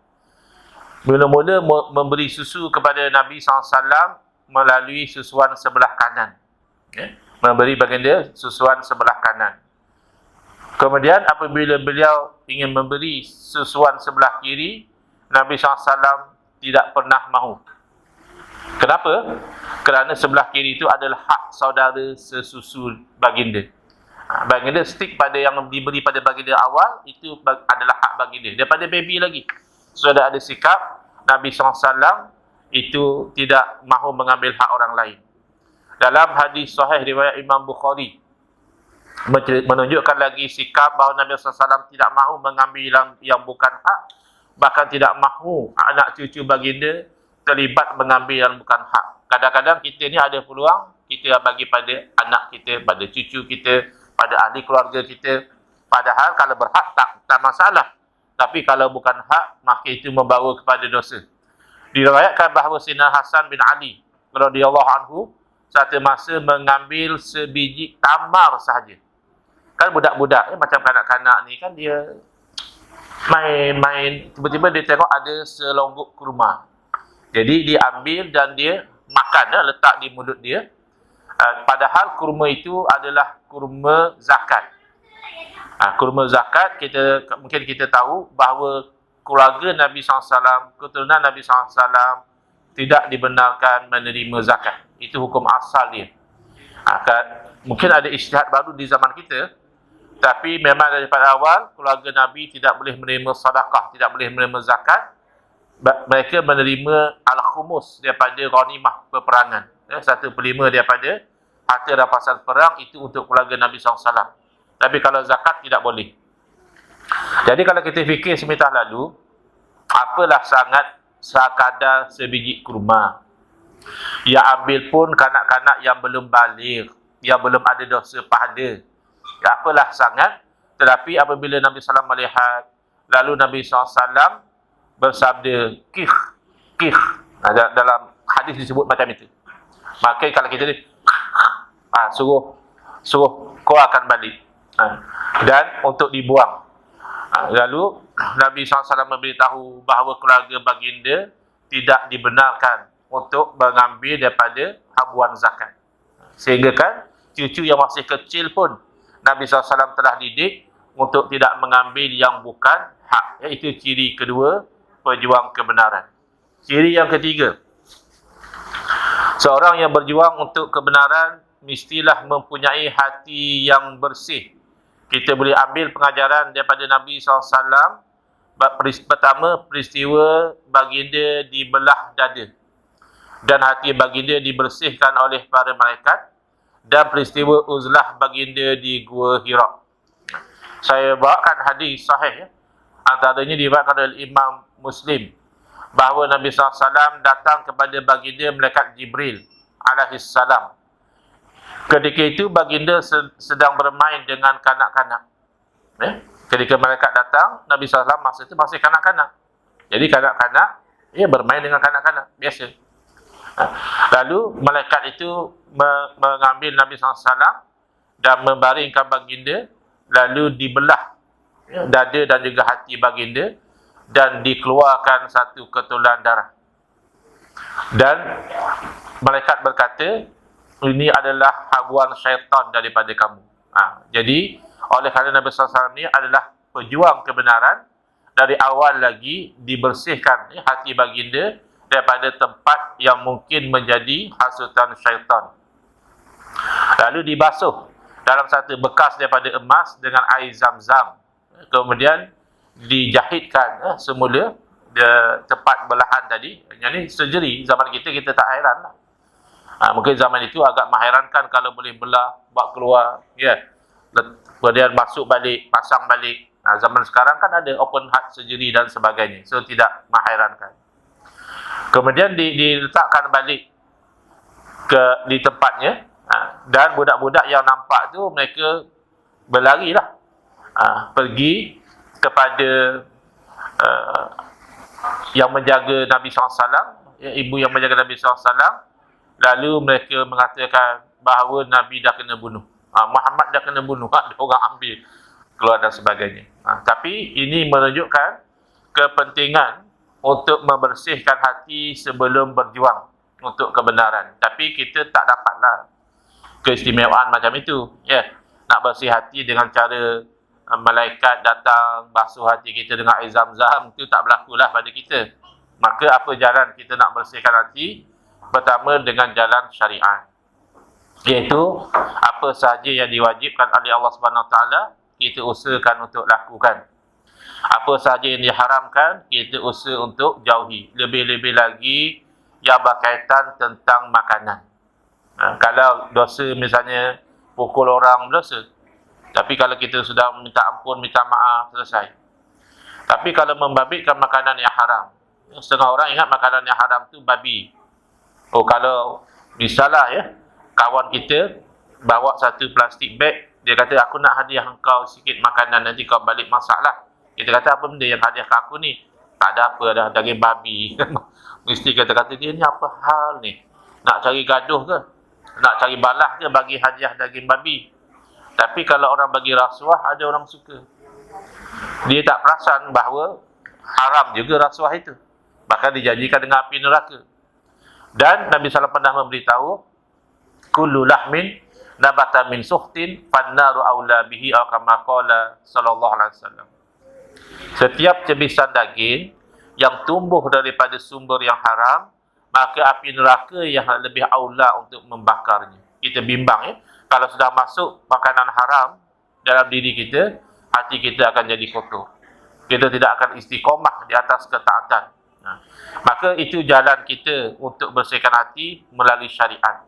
mula-mula memberi susu kepada Nabi SAW melalui susuan sebelah kanan. Memberi baginda susuan sebelah kanan. Kemudian apabila beliau ingin memberi susuan sebelah kiri, Nabi SAW tidak pernah mahu. Kenapa? Kerana sebelah kiri itu adalah hak saudara sesusu baginda. Baginda stick pada yang diberi pada baginda awal, itu adalah hak baginda. Daripada baby lagi. Sudah ada sikap Nabi SAW itu tidak mahu mengambil hak orang lain. Dalam hadis sahih riwayat Imam Bukhari, menunjukkan lagi sikap bahawa Nabi SAW tidak mahu mengambil yang bukan hak, bahkan tidak mahu anak cucu baginda terlibat mengambil yang bukan hak. Kadang-kadang kita ni ada peluang, kita bagi pada anak kita, pada cucu kita, pada ahli keluarga kita. Padahal kalau berhak tak masalah. Tapi kalau bukan hak, maka itu membawa kepada dosa. Diriwayatkan bahawa Sayyidina Hasan bin Ali radhiyallahu anhu satu masa mengambil sebiji tamar sahaja. Kan budak-budak macam kanak-kanak ni kan dia main-main, tiba-tiba dia tengok ada selongguk kurma. Jadi dia ambil dan dia makan, letak di mulut dia. Padahal kurma itu adalah kurma zakat. Kurma zakat, mungkin kita tahu bahawa keluarga Nabi SAW, keturunan Nabi SAW tidak dibenarkan menerima zakat. Itu hukum asal dia. Mungkin ada ijtihad baru di zaman kita, tapi memang daripada awal keluarga Nabi tidak boleh menerima sedekah, tidak boleh menerima zakat. Mereka menerima al-khumus daripada ghanimah peperangan. 1/5 daripada harta rampasan perang itu untuk keluarga Nabi SAW. Tapi kalau zakat tidak boleh. Jadi kalau kita fikir semitah lalu, apalah sangat sekadar sebiji kurma. Yang ambil pun kanak-kanak yang belum baligh, yang belum ada dosa pahala. Apalah sangat. Tetapi apabila Nabi SAW melihat, lalu Nabi SAW bersabda, kih. Dalam hadis disebut macam itu. Maka kalau kita ni, suruh keluarkan balik. Dan untuk dibuang. Lalu Nabi SAW memberitahu bahawa keluarga baginda tidak dibenarkan untuk mengambil daripada habuan zakat. Sehingga kan cucu yang masih kecil pun Nabi SAW telah didik untuk tidak mengambil yang bukan hak. Iaitu ciri kedua, pejuang kebenaran. Ciri yang ketiga, seorang yang berjuang untuk kebenaran mestilah mempunyai hati yang bersih. Kita boleh ambil pengajaran daripada Nabi SAW. Pertama, peristiwa baginda dibelah dada dan hati baginda dibersihkan oleh para malaikat, dan peristiwa uzlah baginda di Gua Hira. Saya bawakan hadis sahih, antaranya diriwayatkan oleh Imam Muslim, bahawa Nabi SAW datang kepada baginda malaikat Jibril alaihissalam. Ketika itu baginda sedang bermain dengan kanak-kanak. Ketika malaikat datang, Nabi SAW masa itu masih kanak-kanak. Jadi kanak-kanak, bermain dengan kanak-kanak, biasa. Lalu malaikat itu mengambil Nabi SAW dan membaringkan baginda, lalu dibelah dada dan juga hati baginda, dan dikeluarkan satu ketulan darah. Dan malaikat berkata, ini adalah habuan syaitan daripada kamu. Jadi oleh kerana Nabi SAW ini adalah pejuang kebenaran, dari awal lagi dibersihkan hati baginda daripada tempat yang mungkin menjadi hasutan syaitan. Lalu dibasuh dalam satu bekas daripada emas dengan air zam-zam. Kemudian dijahitkan semula tempat belahan tadi. Yang ni surgery. Zaman kita tak hairan lah. Mungkin zaman itu agak mengherankan kalau boleh belah, buat keluar, kemudian masuk balik, pasang balik. Zaman sekarang kan ada open heart surgery dan sebagainya. So tidak mengherankan. Kemudian diletakkan balik di tempatnya, dan budak-budak yang nampak tu mereka berlarilah pergi kepada yang menjaga Nabi SAW, ibu yang menjaga Nabi SAW. Lalu mereka mengatakan bahawa Nabi dah kena bunuh, Muhammad dah kena bunuh, ada orang ambil keluar dan sebagainya. Tapi ini menunjukkan kepentingan untuk membersihkan hati sebelum berjuang untuk kebenaran. Tapi kita tak dapatlah keistimewaan macam itu. Nak bersih hati dengan cara malaikat datang basuh hati kita dengan air zam-zam, itu tak berlakulah pada kita. Maka apa jalan kita nak bersihkan hati? Pertama, dengan jalan syariat, iaitu apa sahaja yang diwajibkan oleh Allah Subhanahu Wa Taala, kita usahakan untuk lakukan. Apa sahaja yang diharamkan, kita usaha untuk jauhi. Lebih-lebih lagi yang berkaitan tentang makanan. Kalau dosa misalnya pukul orang, dosa. Tapi kalau kita sudah minta ampun, minta maaf, selesai. Tapi kalau membabitkan makanan yang haram, setengah orang ingat makanan yang haram tu babi. Kalau misalnya kawan kita bawa satu plastik beg, Dia kata, aku nak hadiah engkau sikit makanan, nanti kau balik masaklah. Kita kata, apa benda yang hadiah ke aku ni? Tak ada apa dah, daging babi. Mesti kata-kata dia ni apa hal ni? Nak cari gaduh ke? Nak cari balah ke bagi hadiah daging babi? Tapi kalau orang bagi rasuah, ada orang suka. Dia tak perasan bahawa haram juga rasuah itu. Bahkan dijanjikan dengan api neraka. Dan Nabi SAW pernah memberitahu, kullu lahmin nabata min suhtin fannaru aula bihi aw kama qala sallallahu alaihi wasallam. Setiap cebisan daging yang tumbuh daripada sumber yang haram, maka api neraka yang lebih aula untuk membakarnya. Kita bimbang ya, kalau sudah masuk makanan haram dalam diri kita, hati kita akan jadi kotor. Kita tidak akan istiqomah di atas ketaatan. Maka itu jalan kita untuk bersihkan hati melalui syariat.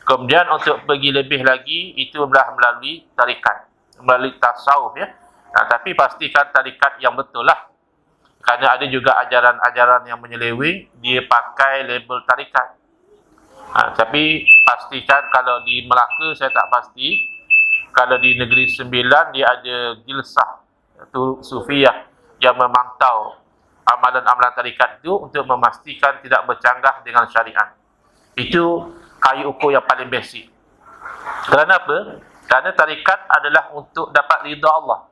Kemudian untuk pergi lebih lagi, itu adalah melalui tarikat, melalui tasawuf ya. Tapi pastikan tarikat yang betul lah. Kerana ada juga ajaran-ajaran yang menyeleweng, dia pakai label tarikat. Tapi pastikan kalau di Melaka, saya tak pasti. Kalau di Negeri Sembilan, dia ada Gilsah, itu Sufiyah, yang memantau amalan-amalan tarikat itu untuk memastikan tidak bercanggah dengan syariat. Itu kayu ukur yang paling basic. Kerana apa? Kerana tarikat adalah untuk dapat ridha Allah.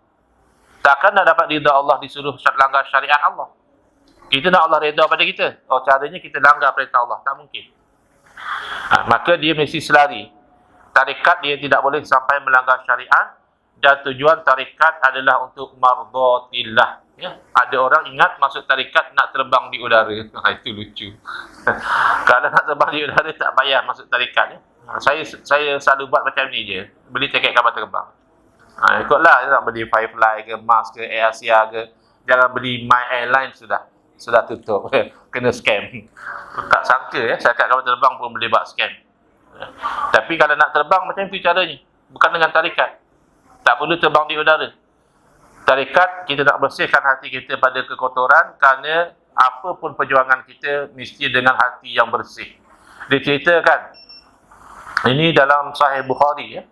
Takkan nak dapat ridha Allah disuruh langgar syariat Allah. Kita nak Allah redha pada kita. Oh, caranya kita langgar perintah Allah. Tak mungkin. Maka dia mesti selari. Tarikat dia tidak boleh sampai melanggar syariat. Dan tujuan tarikat adalah untuk mardatillah. Ya? Ada orang ingat masuk tarikat nak terbang di udara. Itu lucu. Kalau nak terbang di udara tak payah masuk tarikat. Ya? Saya selalu buat macam ni je. Beli tiket kapal terbang. Ikutlah, nak beli Firefly ke, Mars ke, Air Asia ke. Jangan beli My Airline sudah tutup. Kena scam. Tak sangka ya, saya kat kapal terbang pun boleh buat scam. Tapi kalau nak terbang macam tu caranya. Bukan dengan tarikat. Tak perlu terbang di udara. Tarikat, kita nak bersihkan hati kita pada kekotoran kerana apapun perjuangan kita mesti dengan hati yang bersih. Dia ceritakan, ini dalam Sahih Bukhari ya.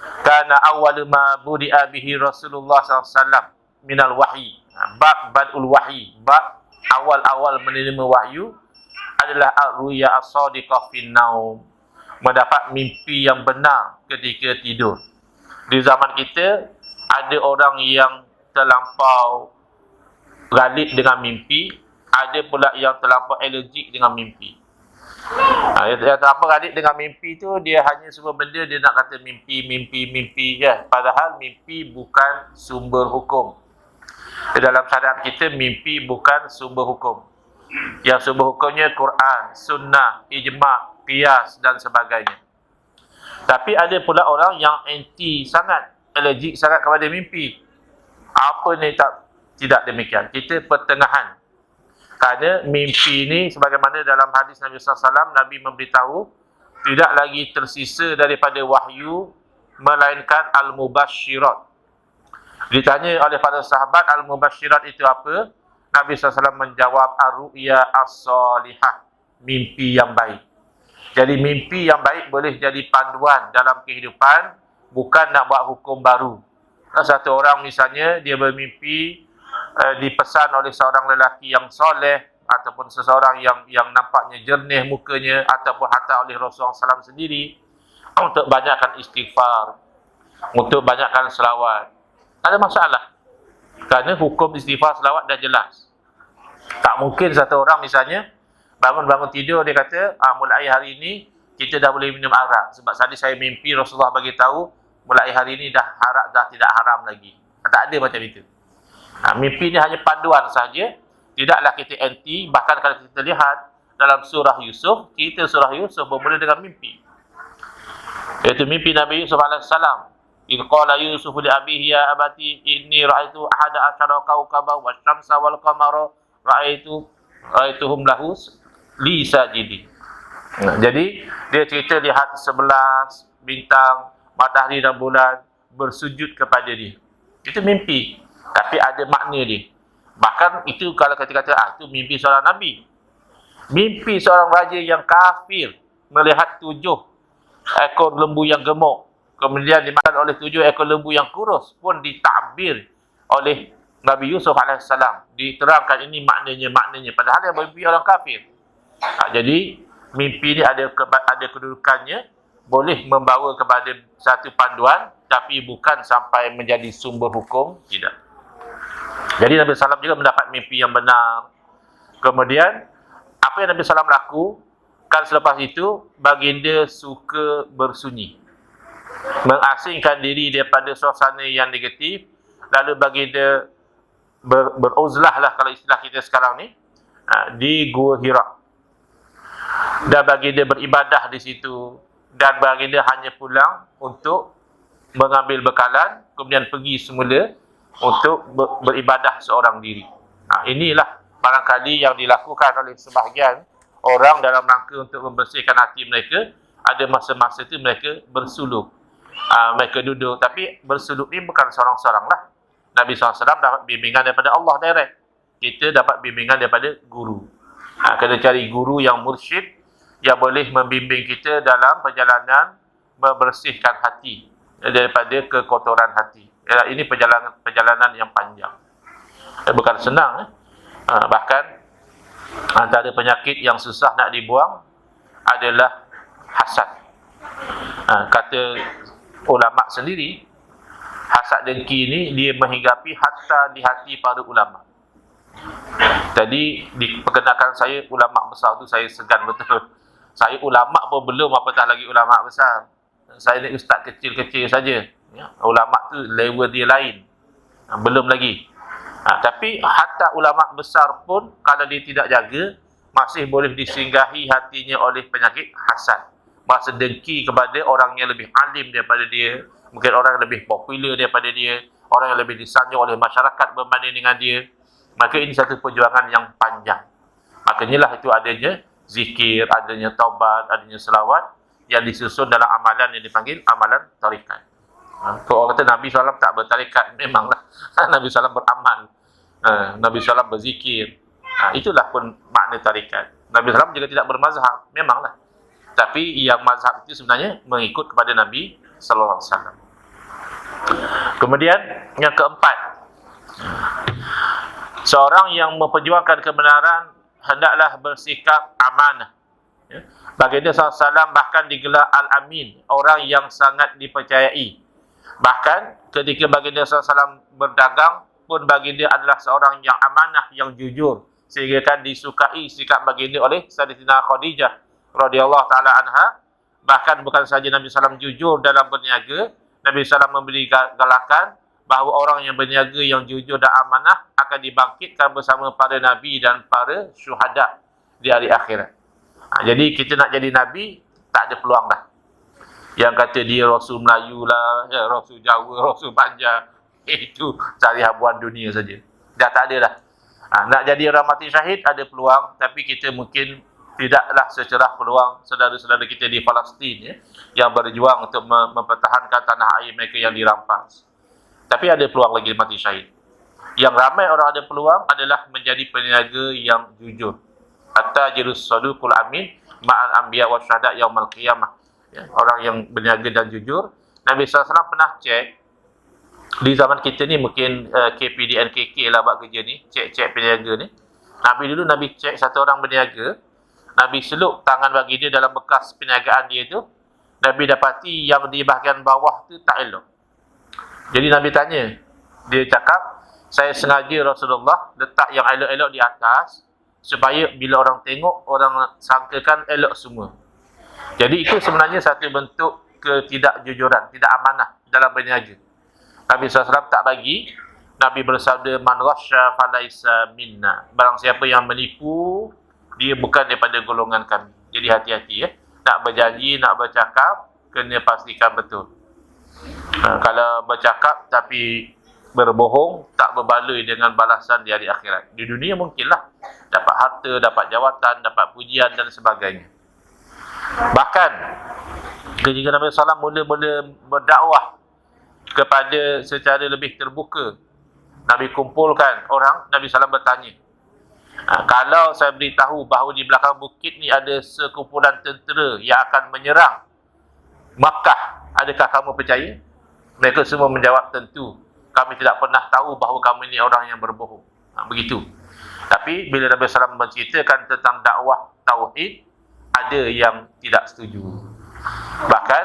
Kana awwal ma budi'a bihi Rasulullah SAW minal wahyi. Bab badul wahyi. Bab awal-awal menerima wahyu adalah ar-ruya as-sadiqah fin naum. Mendapat mimpi yang benar ketika tidur. Di zaman kita, ada orang yang terlampau galib dengan mimpi, ada pula yang terlampau alergik dengan mimpi. Yang terlampau galib dengan mimpi tu, dia hanya semua benda dia nak kata mimpi ya. Padahal mimpi bukan sumber hukum. Dalam syariat kita, mimpi bukan sumber hukum. Yang sumber hukumnya Quran, sunnah, ijma', qiyas dan sebagainya. Tapi ada pula orang yang anti sangat, alergik sangat kepada mimpi. Apa ni tidak demikian. Kita pertengahan. Kerana mimpi ni sebagaimana dalam hadis Nabi SAW, Nabi memberitahu tidak lagi tersisa daripada wahyu melainkan al-mubasyirat. Ditanya oleh para sahabat, al-mubasyirat itu apa? Nabi SAW menjawab, ar-ru'ya as-salihah, mimpi yang baik. Jadi mimpi yang baik boleh jadi panduan dalam kehidupan, bukan nak buat hukum baru. Satu orang misalnya, dia bermimpi dipesan oleh seorang lelaki yang soleh, ataupun seseorang yang nampaknya jernih mukanya, ataupun hatta oleh Rasulullah SAW sendiri, untuk banyakkan istighfar, untuk banyakkan selawat. Tak ada masalah. Kerana hukum istighfar selawat dah jelas. Tak mungkin satu orang misalnya bangun-bangun tidur dia kata, mulai hari ini kita dah boleh minum arak. Sebab tadi saya mimpi Rasulullah bagi tahu mulai hari ini arak dah tidak haram lagi. Tak ada macam itu. Mimpi ni hanya panduan saja. Tidaklah kita anti. Bahkan kalau kita lihat dalam surah Yusuf, kita surah Yusuf bermula dengan mimpi. Iaitu mimpi Nabi Yusuf AS. In qala Yusuf li abihi ya abati inni ra'aitu ahada asyara kawkaban wasyamsa wal qamara ra'aituhum lahu li sajidi. Jadi dia cerita lihat 11 bintang, matahari dan bulan bersujud kepada dia. Itu mimpi, tapi ada makna dia. Bahkan itu kalau kita kata itu mimpi seorang nabi. Mimpi seorang raja yang kafir melihat 7 ekor lembu yang gemuk. kemudian dimakan oleh 7 ekor lembu yang kurus pun ditakbir oleh Nabi Yusuf alaihissalam. Diterangkan ini maknanya. Padahal yang bermimpi orang kafir. Jadi mimpi ini ada kedudukannya, boleh membawa kepada satu panduan, tapi bukan sampai menjadi sumber hukum, tidak. Jadi Nabi SAW juga mendapat mimpi yang benar. Kemudian apa yang Nabi SAW lakukan selepas itu, baginda suka bersunyi, mengasingkan diri daripada suasana yang negatif, lalu baginda beruzlah lah kalau istilah kita sekarang ni, di Gua Hira. Dan baginda beribadah di situ, dan baginda hanya pulang untuk mengambil bekalan, kemudian pergi semula untuk beribadah seorang diri. Inilah barangkali yang dilakukan oleh sebahagian orang dalam rangka untuk membersihkan hati mereka. Ada masa-masa itu mereka bersuluk, mereka duduk, tapi bersuluk ni bukan seorang-seorang lah. Nabi SAW dapat bimbingan daripada Allah direct, kita dapat bimbingan daripada guru. Kena cari guru yang mursyid, yang boleh membimbing kita dalam perjalanan membersihkan hati daripada kekotoran hati. Ini perjalanan yang panjang, bukan senang. Bahkan antara penyakit yang susah nak dibuang adalah hasad. Kata ulama sendiri, hasad dengki ni dia menghinggapi hatta di hati para ulama. Tadi diperkenalkan saya ulama besar tu, saya segan betul. Saya ulama pun belum, apatah lagi ulama besar. Saya ni ustaz kecil-kecil saja. Ulama tu level dia lain, belum lagi. Tapi hatta ulama besar pun kalau dia tidak jaga, masih boleh disinggahi hatinya oleh penyakit hasad, rasa dengki kepada orang yang lebih alim daripada dia, mungkin orang yang lebih popular daripada dia, orang yang lebih disanjung oleh masyarakat berbanding dengan dia. Maka ini satu perjuangan yang panjang. Makanya lah itu adanya zikir, adanya taubat, adanya selawat yang disusun dalam amalan yang dipanggil amalan tarikat. Kalau orang kata Nabi SAW tak bertarikat, memanglah Nabi SAW beramal, Nabi SAW berzikir. Itulah pun makna tarikat. Nabi SAW juga tidak bermazhab, memanglah. Tapi yang mazhab itu sebenarnya mengikut kepada Nabi SAW. Kemudian yang keempat, seorang yang memperjuangkan kebenaran hendaklah bersikap amanah. Baginda SAW bahkan digelar Al-Amin, orang yang sangat dipercayai. Bahkan ketika baginda SAW berdagang pun baginda adalah seorang yang amanah, yang jujur, sehingga kan disukai sikap baginda oleh Sayyidatina Khadijah radhiyallahu taala anha. Bahkan bukan saja Nabi SAW jujur dalam berniaga, Nabi SAW memberi galakan bahawa orang yang berniaga, yang jujur dan amanah akan dibangkitkan bersama para nabi dan para syuhada di hari akhirat. Jadi kita nak jadi nabi, tak ada peluang dah. Yang kata dia Rasul Melayu lah, Rasul Jawa, Rasul Banjar, itu cari habuan dunia saja. Dah tak ada dah. Nak jadi orang mati syahid ada peluang, tapi kita mungkin tidaklah secerah peluang saudara-saudara kita di Palestin, yang berjuang untuk mempertahankan tanah air mereka yang dirampas. Tapi ada peluang lagi mati syahid. Yang ramai orang ada peluang adalah menjadi peniaga yang jujur. Hatta jirus saduqul amin ma'al anbiya wa syuhada yaumal qiyamah. Orang yang berniaga dan jujur. Nabi SAW pernah cek di zaman kita ni, mungkin KPDNKK lah buat kerja ni, cek peniaga ni. Nabi cek satu orang berniaga, Nabi seluk tangan bagi dia dalam bekas perniagaan dia tu, Nabi dapati yang di bahagian bawah tu tak elok. Jadi Nabi tanya, dia cakap, saya sengaja Rasulullah letak yang elok-elok di atas supaya bila orang tengok, orang sangkakan elok semua. Jadi itu sebenarnya satu bentuk ketidakjujuran, tidak amanah dalam berniaga. Nabi SAW tak bagi. Nabi bersabda, man ghasya falaisa minna. Barang siapa yang menipu, dia bukan daripada golongan kami. Jadi hati-hati nak berjanji, nak bercakap, kena pastikan betul. Kalau bercakap tapi berbohong, tak berbaloi dengan balasan di hari akhirat. Di dunia mungkinlah dapat harta, dapat jawatan, dapat pujian dan sebagainya. Bahkan ketika Nabi SAW mula-mula berdakwah kepada secara lebih terbuka, Nabi kumpulkan orang, Nabi SAW bertanya, kalau saya beritahu bahawa di belakang bukit ni ada sekumpulan tentera yang akan menyerang Makkah, adakah kamu percaya? Mereka semua menjawab, tentu. Kami tidak pernah tahu bahawa kamu ini orang yang berbohong. Begitu. Tapi bila Nabi SAW menceritakan tentang dakwah tauhid, ada yang tidak setuju. Bahkan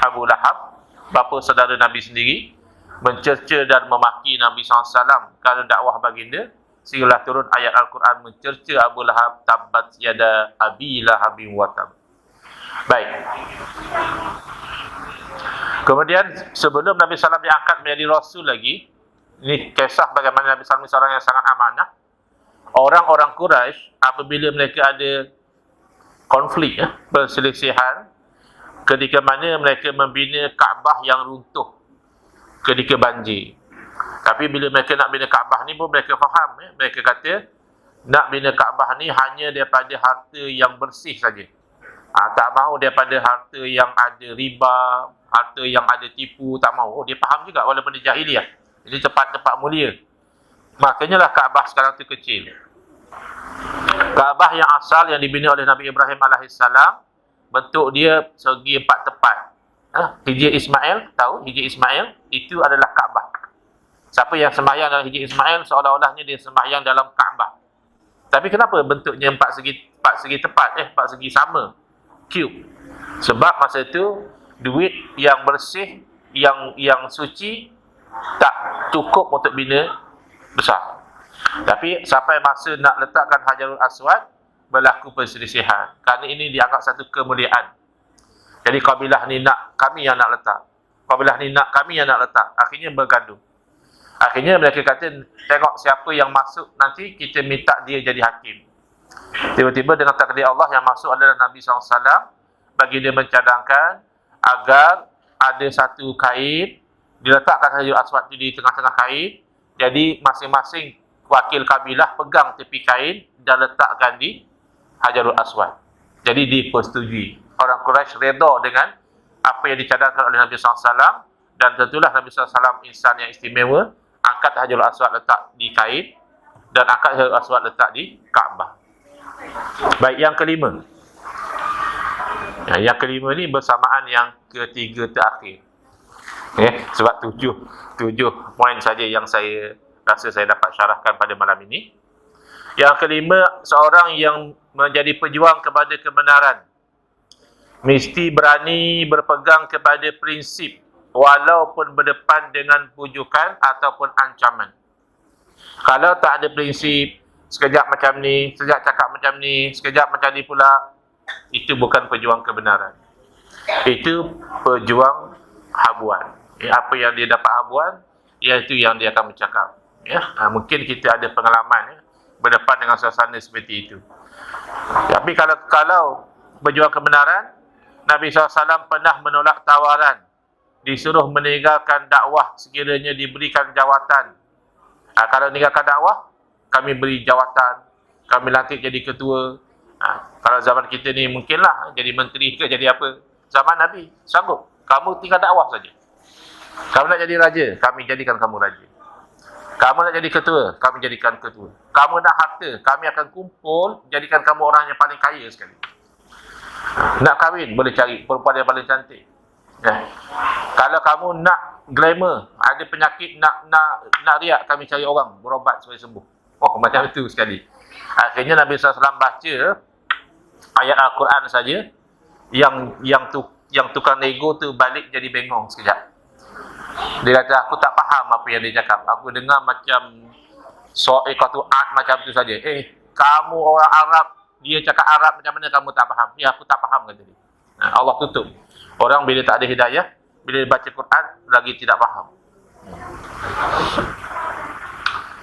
Abu Lahab, bapa saudara Nabi sendiri, mencerca dan memaki Nabi SAW kerana dakwah baginda, sehinggalah turun ayat Al-Quran mencerca Abu Lahab, tabbat yada abi lahabin wa tab. Baik. Kemudian sebelum Nabi SAW diangkat menjadi Rasul lagi, ini kisah bagaimana Nabi SAW seorang yang sangat amanah. Orang-orang Quraisy apabila mereka ada konflik, perselisihan, ketika mana mereka membina Kaabah yang runtuh ketika banjir. Tapi bila mereka nak bina Kaabah ni pun mereka faham. Mereka kata nak bina Kaabah ni hanya daripada harta yang bersih saja. Tak mahu daripada harta yang ada riba, harta yang ada tipu, tak mahu. Dia faham juga walaupun dia jahiliah. Jadi tempat-tempat mulia. Makanya lah Kaabah sekarang tu kecil. Kaabah yang asal yang dibina oleh Nabi Ibrahim AS, bentuk dia segi 4 tepat. Hijir Ismail, tahu hijir Ismail? Itu adalah Kaabah. Siapa yang sembahyang dalam hijir Ismail, seolah-olahnya dia sembahyang dalam Kaabah. Tapi kenapa bentuknya 4 segi tepat? 4 segi sama. Cube. Sebab masa itu duit yang bersih, yang suci tak cukup untuk bina besar. Tapi sampai masa nak letakkan Hajarul Aswad, berlaku perselisihan. Kerana ini dianggap satu kemuliaan. Jadi kabilah ni nak, kami yang nak letak. Kabilah ni nak, kami yang nak letak. Akhirnya bergaduh. Akhirnya mereka kata, tengok siapa yang masuk, nanti kita minta dia jadi hakim. Tiba-tiba dengan takdir Allah yang masuk adalah Nabi SAW, bagi dia mencadangkan agar ada satu kain, diletakkan Hajarul Aswad di tengah-tengah kain. Jadi masing-masing wakil kabilah pegang tepi kain dan letakkan di Hajarul Aswad. Jadi dipersetujui. Orang Quraisy redha dengan apa yang dicadangkan oleh Nabi SAW, dan tentulah Nabi SAW insan yang istimewa, angkat Hajarul Aswad letak di kain dan angkat Hajarul Aswad letak di Kaabah. Baik, yang kelima. Yang kelima ni bersamaan yang ketiga terakhir. Sebab tujuh poin saja yang saya rasa saya dapat syarahkan pada malam ini. Yang kelima, seorang yang menjadi pejuang kepada kebenaran mesti berani berpegang kepada prinsip walaupun berdepan dengan pujukan ataupun ancaman. Kalau tak ada prinsip, sekejap macam ni, sekejap cakap macam ni, sekejap macam ni pula, itu bukan pejuang kebenaran. Itu pejuang habuan. Apa yang dia dapat habuan, iaitu yang dia akan bercakap. Mungkin kita ada pengalaman berdepan dengan suasana seperti itu. Tapi kalau berjuang kebenaran, Nabi SAW pernah menolak tawaran, disuruh meninggalkan dakwah sekiranya diberikan jawatan. Kalau meninggalkan dakwah, kami beri jawatan, kami lantik jadi ketua. Kalau zaman kita ni mungkinlah jadi menteri ke jadi apa. Zaman Nabi sanggup, kamu tinggal dakwah saja. Kamu nak jadi raja, kami jadikan kamu raja. Kamu nak jadi ketua, kami jadikan ketua. Kamu nak harta, kami akan kumpul, jadikan kamu orang yang paling kaya sekali. Nak kahwin, boleh cari perempuan yang paling cantik. Kalau kamu nak glamour, ada penyakit nak riak, kami cari orang berobat supaya sembuh. Macam itu sekali. Akhirnya Nabi SAW baca ayat Al-Quran saja, yang tukang nego tu balik jadi bengong sekejap. Dia kata, aku tak faham apa yang dia cakap. Aku dengar macam qatu'at macam tu saja. Kamu orang Arab, dia cakap Arab macam mana kamu tak faham? Ya, aku tak faham, kata dia. Allah tutup. Orang bila tak ada hidayah, bila baca Quran, lagi tidak faham.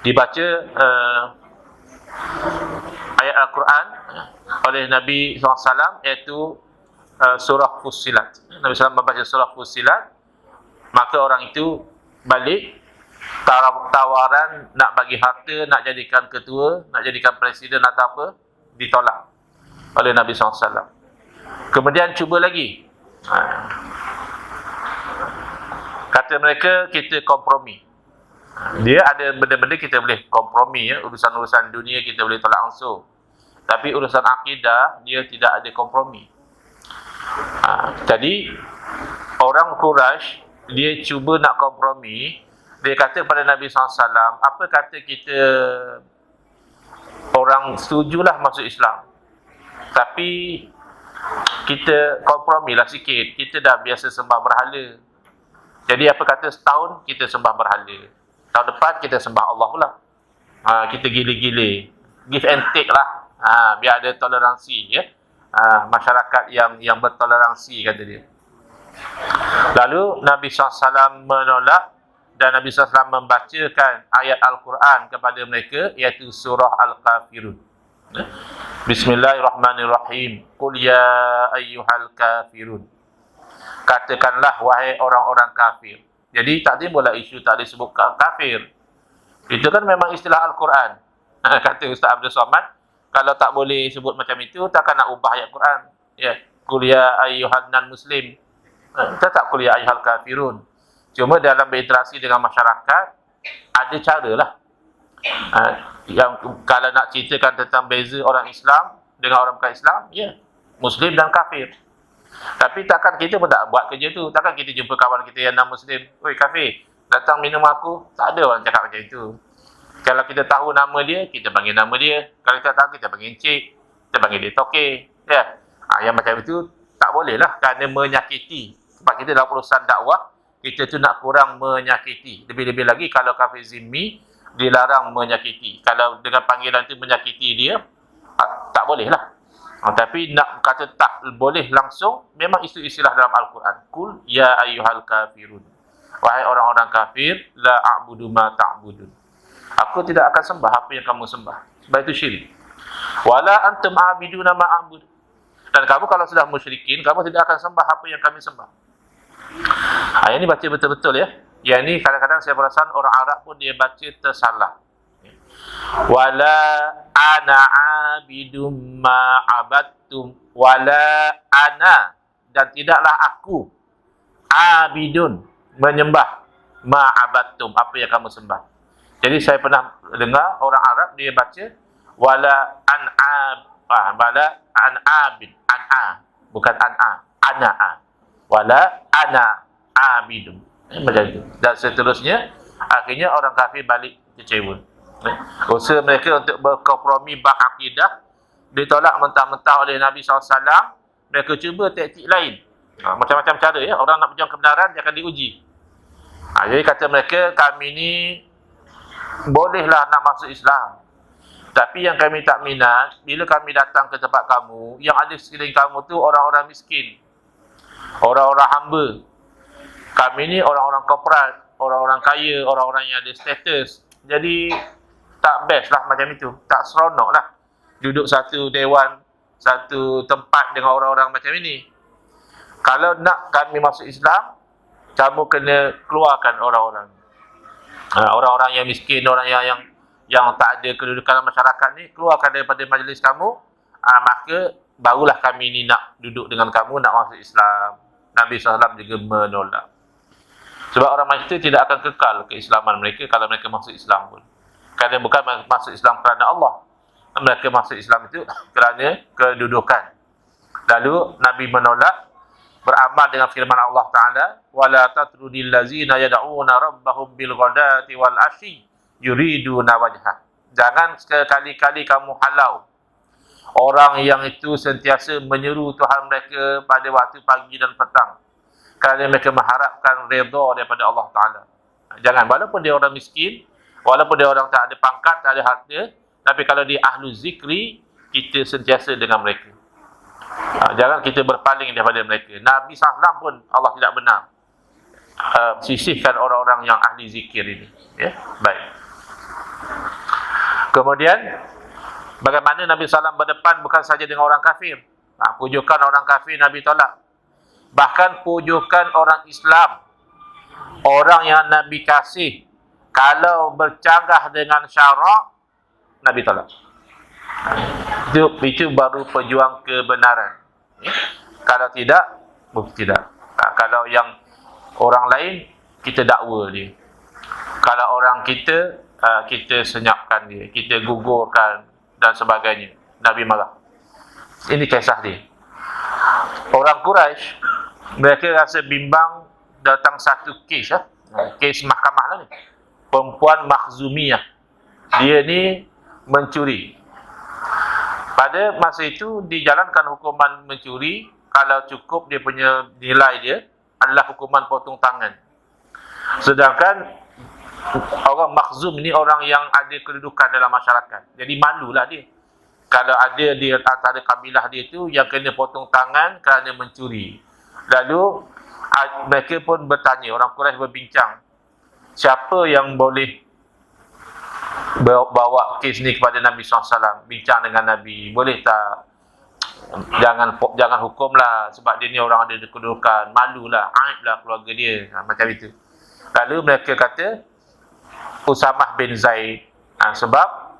Dibaca ayat Al-Quran oleh Nabi SAW, iaitu surah Fussilat. Nabi SAW membaca surah Fussilat, maka orang itu balik, tawaran nak bagi harta, nak jadikan ketua, nak jadikan presiden atau apa, ditolak oleh Nabi SAW. Kemudian cuba lagi. Kata mereka, kita kompromi. Dia ada benda-benda kita boleh kompromi, urusan-urusan dunia kita boleh tolak langsung. Tapi urusan akidah, dia tidak ada kompromi. Jadi orang Quraisy dia cuba nak kompromi. Dia kata pada Nabi SAW, apa kata kita orang setujulah masuk Islam, tapi kita kompromilah sikit. Kita dah biasa sembah berhala, jadi apa kata setahun kita sembah berhala, tahun depan kita sembah Allah pula. Kita gile-gile, give and take lah. Biar ada toleransi, ya. Masyarakat yang bertoleransi, kata dia. Lalu Nabi SAW menolak, dan Nabi SAW membacakan ayat Al-Quran kepada mereka, iaitu surah Al-Kafirun. Bismillahirrahmanirrahim. Qul ya ayyuhal kafirun. Katakanlah wahai orang-orang kafir. Jadi tak timbullah isu tak disebut kafir. Itu kan memang istilah Al-Quran. Kata Ustaz Abdul Somad, kalau tak boleh sebut macam itu, takkan nak ubah ayat Quran. Ya, qul ya ayyuhan non-muslim. Kita tak qul ya ayyuhal kafirun. Cuma dalam berinteraksi dengan masyarakat, ada cara lah. Yang kalau nak ceritakan tentang beza orang Islam dengan orang bukan Islam, ya, Muslim dan kafir. Tapi takkan kita pun tak buat kerja tu. Takkan kita jumpa kawan kita yang non-Muslim, oi kafir, datang minum aku. Tak ada orang cakap macam itu. Kalau kita tahu nama dia, kita panggil nama dia. Kalau kita tak tahu, kita panggil encik, kita panggil dia toke, ya. Yang macam itu tak boleh lah, kerana menyakiti. Sebab kita dalam urusan dakwah, kita tu nak kurang menyakiti. Lebih-lebih lagi kalau kafir zimmi, dilarang menyakiti. Kalau dengan panggilan tu menyakiti dia, tak boleh lah. Tapi nak kata tak boleh langsung, memang itu istilah dalam Al-Quran. Qul ya ayyuhal kafirun. Wahai orang-orang kafir, la a'budu ma ta'budun. Aku tidak akan sembah apa yang kamu sembah. Sebab itu syirik. Wala antum a'biduna ma a'bud. Dan kamu kalau sudah musyrikin, kamu tidak akan sembah apa yang kami sembah. Yang ini baca betul-betul, ya. Yang ini kadang-kadang saya perasan orang Arab pun dia baca tersalah. Wala ana abidum ma abattum. Wala ana, dan tidaklah aku abidun, menyembah, ma abattum, apa yang kamu sembah. Jadi saya pernah dengar orang Arab dia baca wala an abid, bukan ana wala ana abidun. Macam itu. Dan seterusnya, akhirnya orang kafir balik kecewa. Usaha mereka untuk berkompromi bab akidah ditolak mentah-mentah oleh Nabi SAW. Mereka cuba taktik lain. Macam-macam cara, ya. Orang nak berjuang kebenaran, dia akan diuji. Jadi kata mereka, kami ni bolehlah nak masuk Islam, tapi yang kami tak minat, bila kami datang ke tempat kamu, yang ada sekeliling kamu tu orang-orang miskin, orang-orang hamba. Kami ni orang-orang korporat, orang-orang kaya, orang-orang yang ada status. Jadi tak best lah macam itu. Tak seronok lah duduk satu dewan, satu tempat dengan orang-orang macam ini. Kalau nak kami masuk Islam, kamu kena keluarkan orang-orang, orang-orang yang miskin, orang yang tak ada kedudukan dalam masyarakat ni, keluarkan daripada majlis kamu. Maka barulah kami ni nak duduk dengan kamu, nak masuk Islam. Nabi SAW juga menolak. Sebab orang macam itu tidak akan kekal keislaman mereka kalau mereka masuk Islam pun. Kerana bukan masuk Islam kerana Allah. Mereka masuk Islam itu kerana kedudukan. Lalu Nabi menolak, beramal dengan firman Allah Ta'ala, وَلَا تَطْرُدِ الَّذِينَ يَدْعُونَ رَبَّهُمْ بِالْغَدَاةِ وَالْعَشِيِّ يُرِيدُونَ وَجْهَهُ. Jangan sekali-kali kamu halau orang yang itu sentiasa menyeru Tuhan mereka pada waktu pagi dan petang, kerana mereka mengharapkan redha daripada Allah Ta'ala. Jangan, walaupun dia orang miskin, walaupun dia orang tak ada pangkat, tak ada harta, tapi kalau dia ahlu zikri, kita sentiasa dengan mereka. Jangan kita berpaling daripada mereka. Nabi SAW pun Allah tidak benar sisihkan orang-orang yang ahli zikir ini. Ya, baik. Kemudian, bagaimana Nabi SAW berdepan bukan saja dengan orang kafir. Pujukan orang kafir Nabi tolak. Bahkan pujukan orang Islam, orang yang Nabi kasih, kalau bercanggah dengan syarak, Nabi tolak. Itu baru pejuang kebenaran. Kalau tidak, tidak. Kalau yang orang lain, kita dakwa dia. Kalau orang kita, kita senyapkan dia, kita gugurkan dan sebagainya. Nabi marah. Ini kisah dia. Orang Quraisy Mereka rasa bimbang datang satu kes kes mahkamah lah ni. Perempuan Makhzumiyah. Dia ni mencuri. Pada masa itu dijalankan hukuman mencuri kalau cukup dia punya nilai dia adalah hukuman potong tangan. Sedangkan orang Makhzum ni orang yang ada kedudukan dalam masyarakat. Jadi malulah dia. Kalau ada di antara kabilah dia tu yang kena potong tangan kerana mencuri. Lalu mereka pun bertanya, orang Quraisy berbincang, siapa yang boleh bawa kes ni kepada Nabi SAW, bincang dengan Nabi, boleh tak jangan hukumlah sebab dia ni orang ada kedudukan, malulah, aiblah keluarga dia, macam itu. Lalu mereka kata Usamah bin Zaid, sebab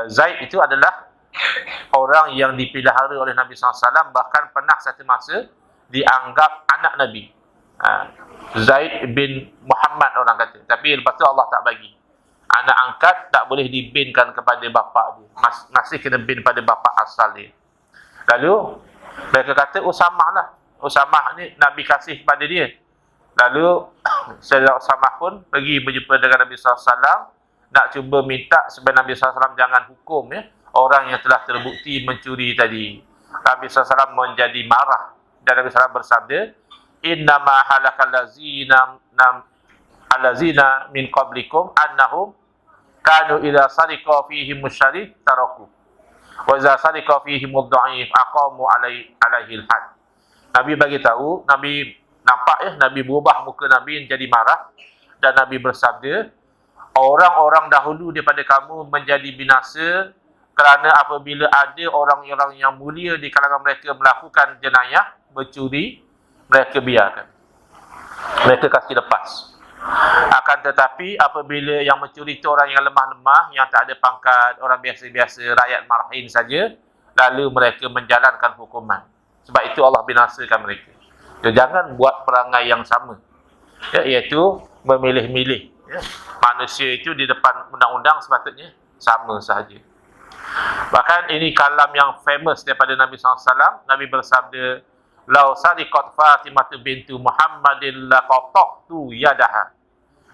Zaid itu adalah orang yang dipelihara oleh Nabi SAW, bahkan pernah satu masa dianggap anak Nabi. Zaid bin Muhammad orang kata, tapi lepas tu Allah tak bagi. Anak angkat tak boleh dibinkan kepada bapa dia, masih kena bin pada bapa asal dia. Lalu mereka kata Usamah lah, Usamah ni Nabi kasih kepada dia. Lalu Sayyidina Usamah pun pergi berjumpa dengan Nabi SAW, nak cuba minta supaya Nabi SAW jangan hukum orang yang telah terbukti mencuri tadi. Nabi SAW menjadi marah dan Nabi SAW bersabda, innama halakal allazina min qablikum annahum kanu idza sariqa fihim musyarif taraku wa idza sariqa fihim ad-dha'if aqamu alaihi al-had. Nabi bagi tahu, Nabi nampak Nabi berubah muka Nabi jadi marah, dan Nabi bersabda, orang-orang dahulu daripada kamu menjadi binasa kerana apabila ada orang-orang yang mulia di kalangan mereka melakukan jenayah, mencuri, mereka biarkan, mereka kasih lepas. Akan tetapi apabila yang mencuri itu orang yang lemah-lemah, yang tak ada pangkat, orang biasa-biasa, rakyat marhain saja, lalu mereka menjalankan hukuman. Sebab itu Allah binasakan mereka. Jangan buat perangai yang sama, iaitu memilih-milih. Manusia itu di depan undang-undang sepatutnya sama sahaja. Bahkan ini kalam yang famous daripada Nabi SAW. Nabi bersabda, lau sariqat Fatimah bintu Muhammadin laqata'tu yadaha.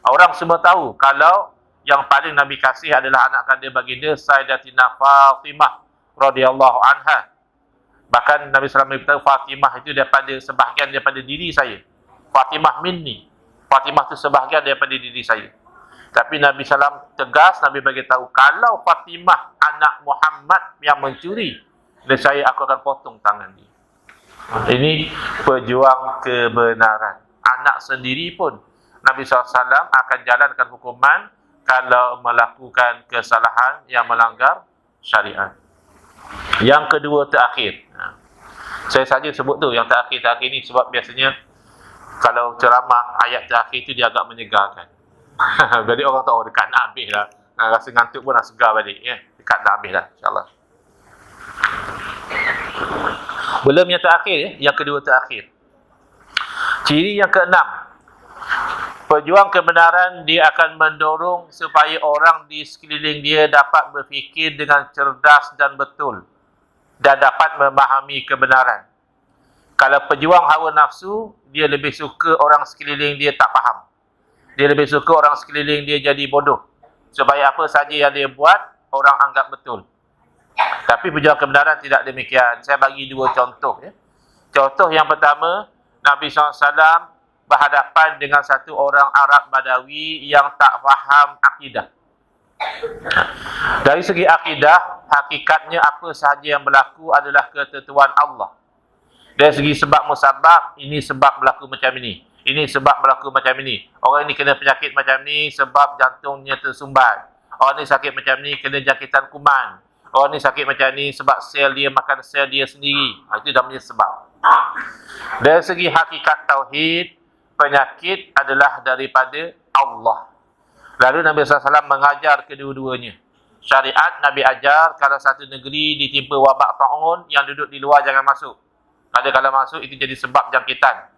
Orang semua tahu kalau yang paling Nabi kasih adalah anak kandung baginda Sayyidatina Fatimah radhiyallahu anha. Bahkan Nabi SAW beritahu Fatimah itu daripada sebahagian daripada diri saya. Fatimah minni. Fatimah itu sebahagian daripada diri saya. Tapi Nabi SAW tegas, Nabi bagi tahu, kalau Fatimah anak Muhammad yang mencuri, nescaya aku akan potong tangan dia. Ini pejuang kebenaran. Anak sendiri pun Nabi SAW akan jalankan hukuman kalau melakukan kesalahan yang melanggar syariat. Yang kedua terakhir, saya saja sebut tu yang terakhir ni sebab biasanya kalau ceramah ayat terakhir itu dia agak menyegarkan. Jadi orang tahu dekat nak habis lah, rasa ngantuk pun nak segar balik dekat nak habis lah, insyaAllah. Belum yang terakhir, yang kedua terakhir. Ciri yang keenam, pejuang kebenaran dia akan mendorong supaya orang di sekeliling dia dapat berfikir dengan cerdas dan betul dan dapat memahami kebenaran. Kalau pejuang hawa nafsu, dia lebih suka orang sekeliling dia tak faham. Dia lebih suka orang sekeliling dia jadi bodoh, supaya apa saja yang dia buat orang anggap betul. Tapi pejuang kebenaran tidak demikian. Saya bagi dua contoh. Contoh yang pertama, Nabi SAW berhadapan dengan satu orang Arab Badawi yang tak faham akidah. Dari segi akidah, hakikatnya apa sahaja yang berlaku adalah ketentuan Allah. Dari segi sebab musabab, ini sebab berlaku macam ini, ini sebab berlaku macam ini. Orang ini kena penyakit macam ni sebab jantungnya tersumbat. Orang ni sakit macam ni kena jangkitan kuman. Orang ni sakit macam ni sebab sel dia makan sel dia sendiri. Itu namanya sebab. Dari segi hakikat tauhid, penyakit adalah daripada Allah. Lalu Nabi SAW mengajar kedua-duanya. Syariat Nabi ajar kalau satu negeri ditimpa wabak ta'un, yang duduk di luar jangan masuk. Kalau masuk itu jadi sebab jangkitan.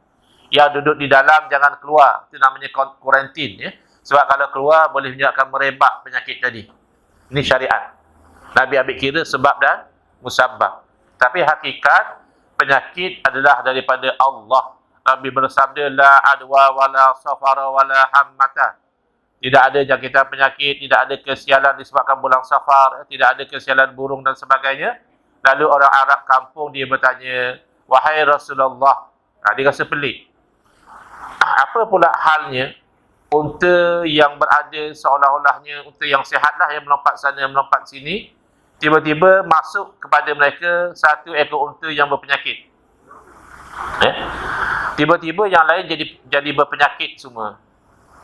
Yang duduk di dalam jangan keluar. Itu namanya kuarantin. Sebab kalau keluar boleh menyebabkan merebak penyakit tadi. Ini syariat. Nabi ambil kira sebab dan musabab. Tapi hakikat, penyakit adalah daripada Allah. Nabi bersabda, la adwa wala safara wala hammata. Tidak ada jangkitan penyakit, tidak ada kesialan disebabkan bulan Safar, tidak ada kesialan burung dan sebagainya. Lalu orang Arab kampung dia bertanya, wahai Rasulullah, dia rasa pelik. Apa pula halnya unta yang berada seolah-olahnya unta yang sihatlah, yang melompat sana, melompat sini, tiba-tiba masuk kepada mereka satu ekor unta yang berpenyakit. Tiba-tiba yang lain jadi berpenyakit semua.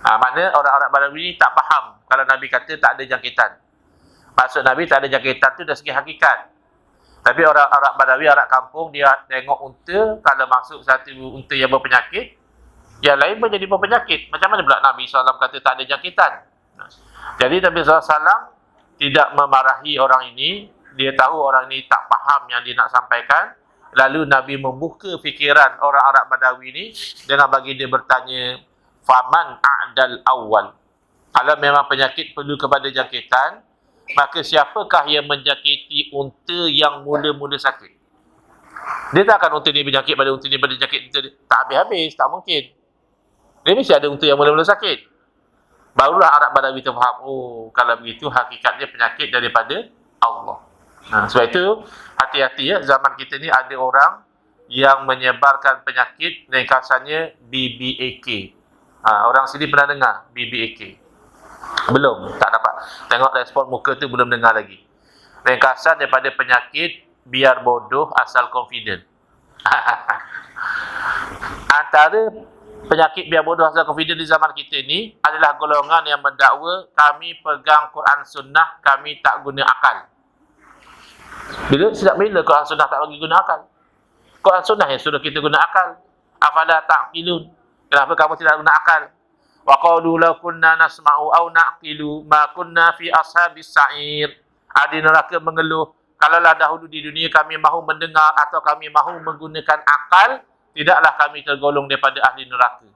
Makna orang Arab Badawi ni tak faham kalau Nabi kata tak ada jangkitan. Maksud Nabi tak ada jangkitan tu dari segi hakikat. Tapi orang Arab Badawi, Arab kampung, dia tengok unta, kalau masuk satu unta yang berpenyakit, yang lain pun jadi berpenyakit. Macam mana pula Nabi SAW kata tak ada jangkitan? Jadi Nabi SAW tidak memarahi orang ini. Dia tahu orang ini tak faham yang dia nak sampaikan. Lalu Nabi membuka fikiran orang Arab Badawi ni dengan bagi dia bertanya, faman a'dal awal. Kalau memang penyakit perlu kepada jangkitan, maka siapakah yang menjangkiti unta yang mula-mula sakit? Dia tak akan unta ni berjangkit pada unta ni berjangkit, tak habis-habis, tak mungkin. Dia mesti ada unta yang mula-mula sakit. Barulah Arab Badawi terfaham, oh kalau begitu hakikatnya penyakit daripada Allah. Sebab itu hati-hati ya, zaman kita ni ada orang yang menyebarkan penyakit, ringkasannya BBAK. Orang sini pernah dengar BBAK? Belum, tak dapat. Tengok respon muka tu belum dengar lagi. Ringkasan daripada penyakit biar bodoh asal confident. Antara penyakit biar bodoh asal confident di zaman kita ni adalah golongan yang mendakwa kami pegang Quran Sunnah, kami tak guna akal. Sejak bila Quran Sunnah tak bagi guna akal? Quran Sunnah yang suruh kita guna akal. Afala ta'qilun. Kenapa kamu tidak guna akal? Wa qalu law kunna nasma'u aw na'qilu ma kunna fi ashabis sa'ir. Ahli neraka mengeluh, kalaulah dahulu di dunia kami mahu mendengar atau kami mahu menggunakan akal, tidaklah kami tergolong daripada ahli neraka.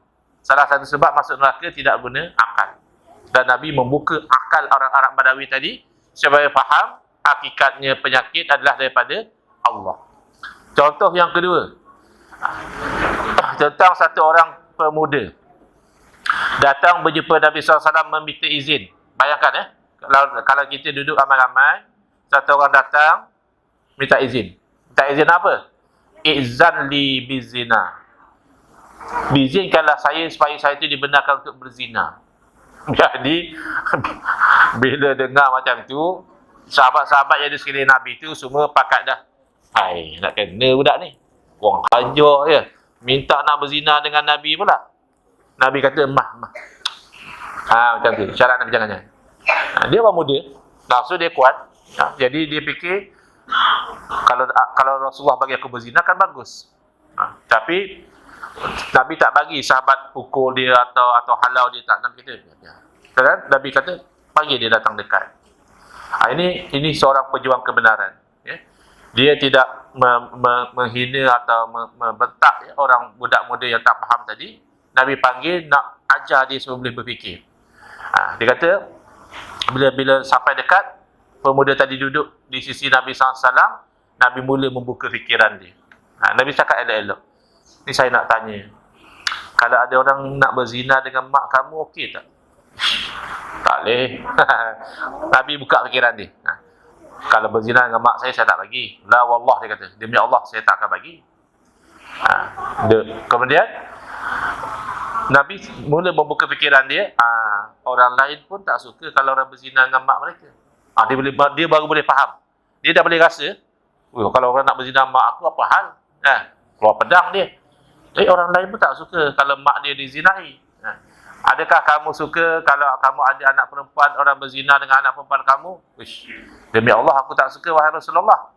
Salah satu sebab masuk neraka tidak guna akal. Dan Nabi membuka akal orang Arab Badawi tadi supaya faham hakikatnya penyakit adalah daripada Allah. Contoh yang kedua, tentang satu orang pemuda datang berjumpa Nabi SAW meminta izin. Bayangkan kalau kita duduk ramai-ramai, satu orang datang minta izin. Minta izin apa? Izan li bizina. Izinkanlah saya supaya saya itu dibenarkan untuk berzina. Jadi bila dengar macam tu, sahabat-sahabat yang ada sekeliling Nabi tu semua pakat dah. Hai, nak kena budak ni. Orang hajar je. Minta nak berzina dengan Nabi pula. Nabi kata, mah. Macam tu. Syarat Nabi jangan. Dia orang muda. Nafsu dia kuat. Jadi dia fikir, kalau Rasulullah bagi aku berzina kan bagus. Tapi Nabi tak bagi sahabat pukul dia atau halau dia, tak. Nabi kata, Nabi kata, panggil dia datang dekat. Ini seorang pejuang kebenaran. Dia tidak menghina atau membentak orang budak muda yang tak faham tadi. Nabi panggil nak ajar dia supaya boleh berfikir. Dia kata, bila sampai dekat, pemuda tadi duduk di sisi Nabi SAW, Nabi mula membuka fikiran dia. Nabi cakap elok-elok, ni saya nak tanya, kalau ada orang nak berzina dengan mak kamu, okey tak? Tak boleh. Nabi buka fikiran dia. Kalau berzina dengan mak saya tak bagi. La wallah, dia kata, demi Allah saya tak akan bagi. Kemudian Nabi mula membuka fikiran dia. Orang lain pun tak suka kalau orang berzina dengan mak mereka. Dia baru boleh faham. Dia dah boleh rasa, kalau orang nak berzina dengan mak aku, apa hal? Keluar pedang dia. Tapi orang lain pun tak suka kalau mak dia dizinai. Adakah kamu suka kalau kamu ada anak perempuan, orang berzina dengan anak perempuan kamu? Demi Allah aku tak suka, wahai Rasulullah.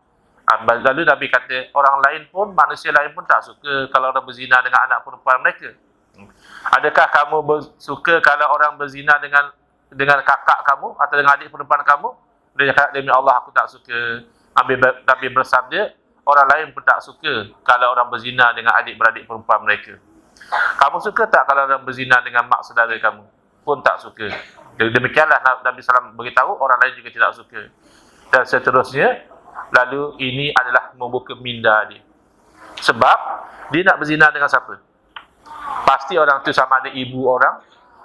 Lalu Nabi kata, orang lain pun, manusia lain pun tak suka kalau orang berzina dengan anak perempuan mereka. Adakah kamu suka kalau orang berzina dengan kakak kamu atau dengan adik perempuan kamu? Dia kata, demi Allah aku tak suka. Nabi bersabda, orang lain pun tak suka kalau orang berzina dengan adik-beradik perempuan mereka. Kamu suka tak kalau orang berzina dengan mak saudara kamu? Pun tak suka. Demikianlah Nabi SAW beritahu, orang lain juga tidak suka. Dan seterusnya, lalu ini adalah membuka minda dia. Sebab dia nak berzina dengan siapa? Pasti orang tu sama ada ibu orang,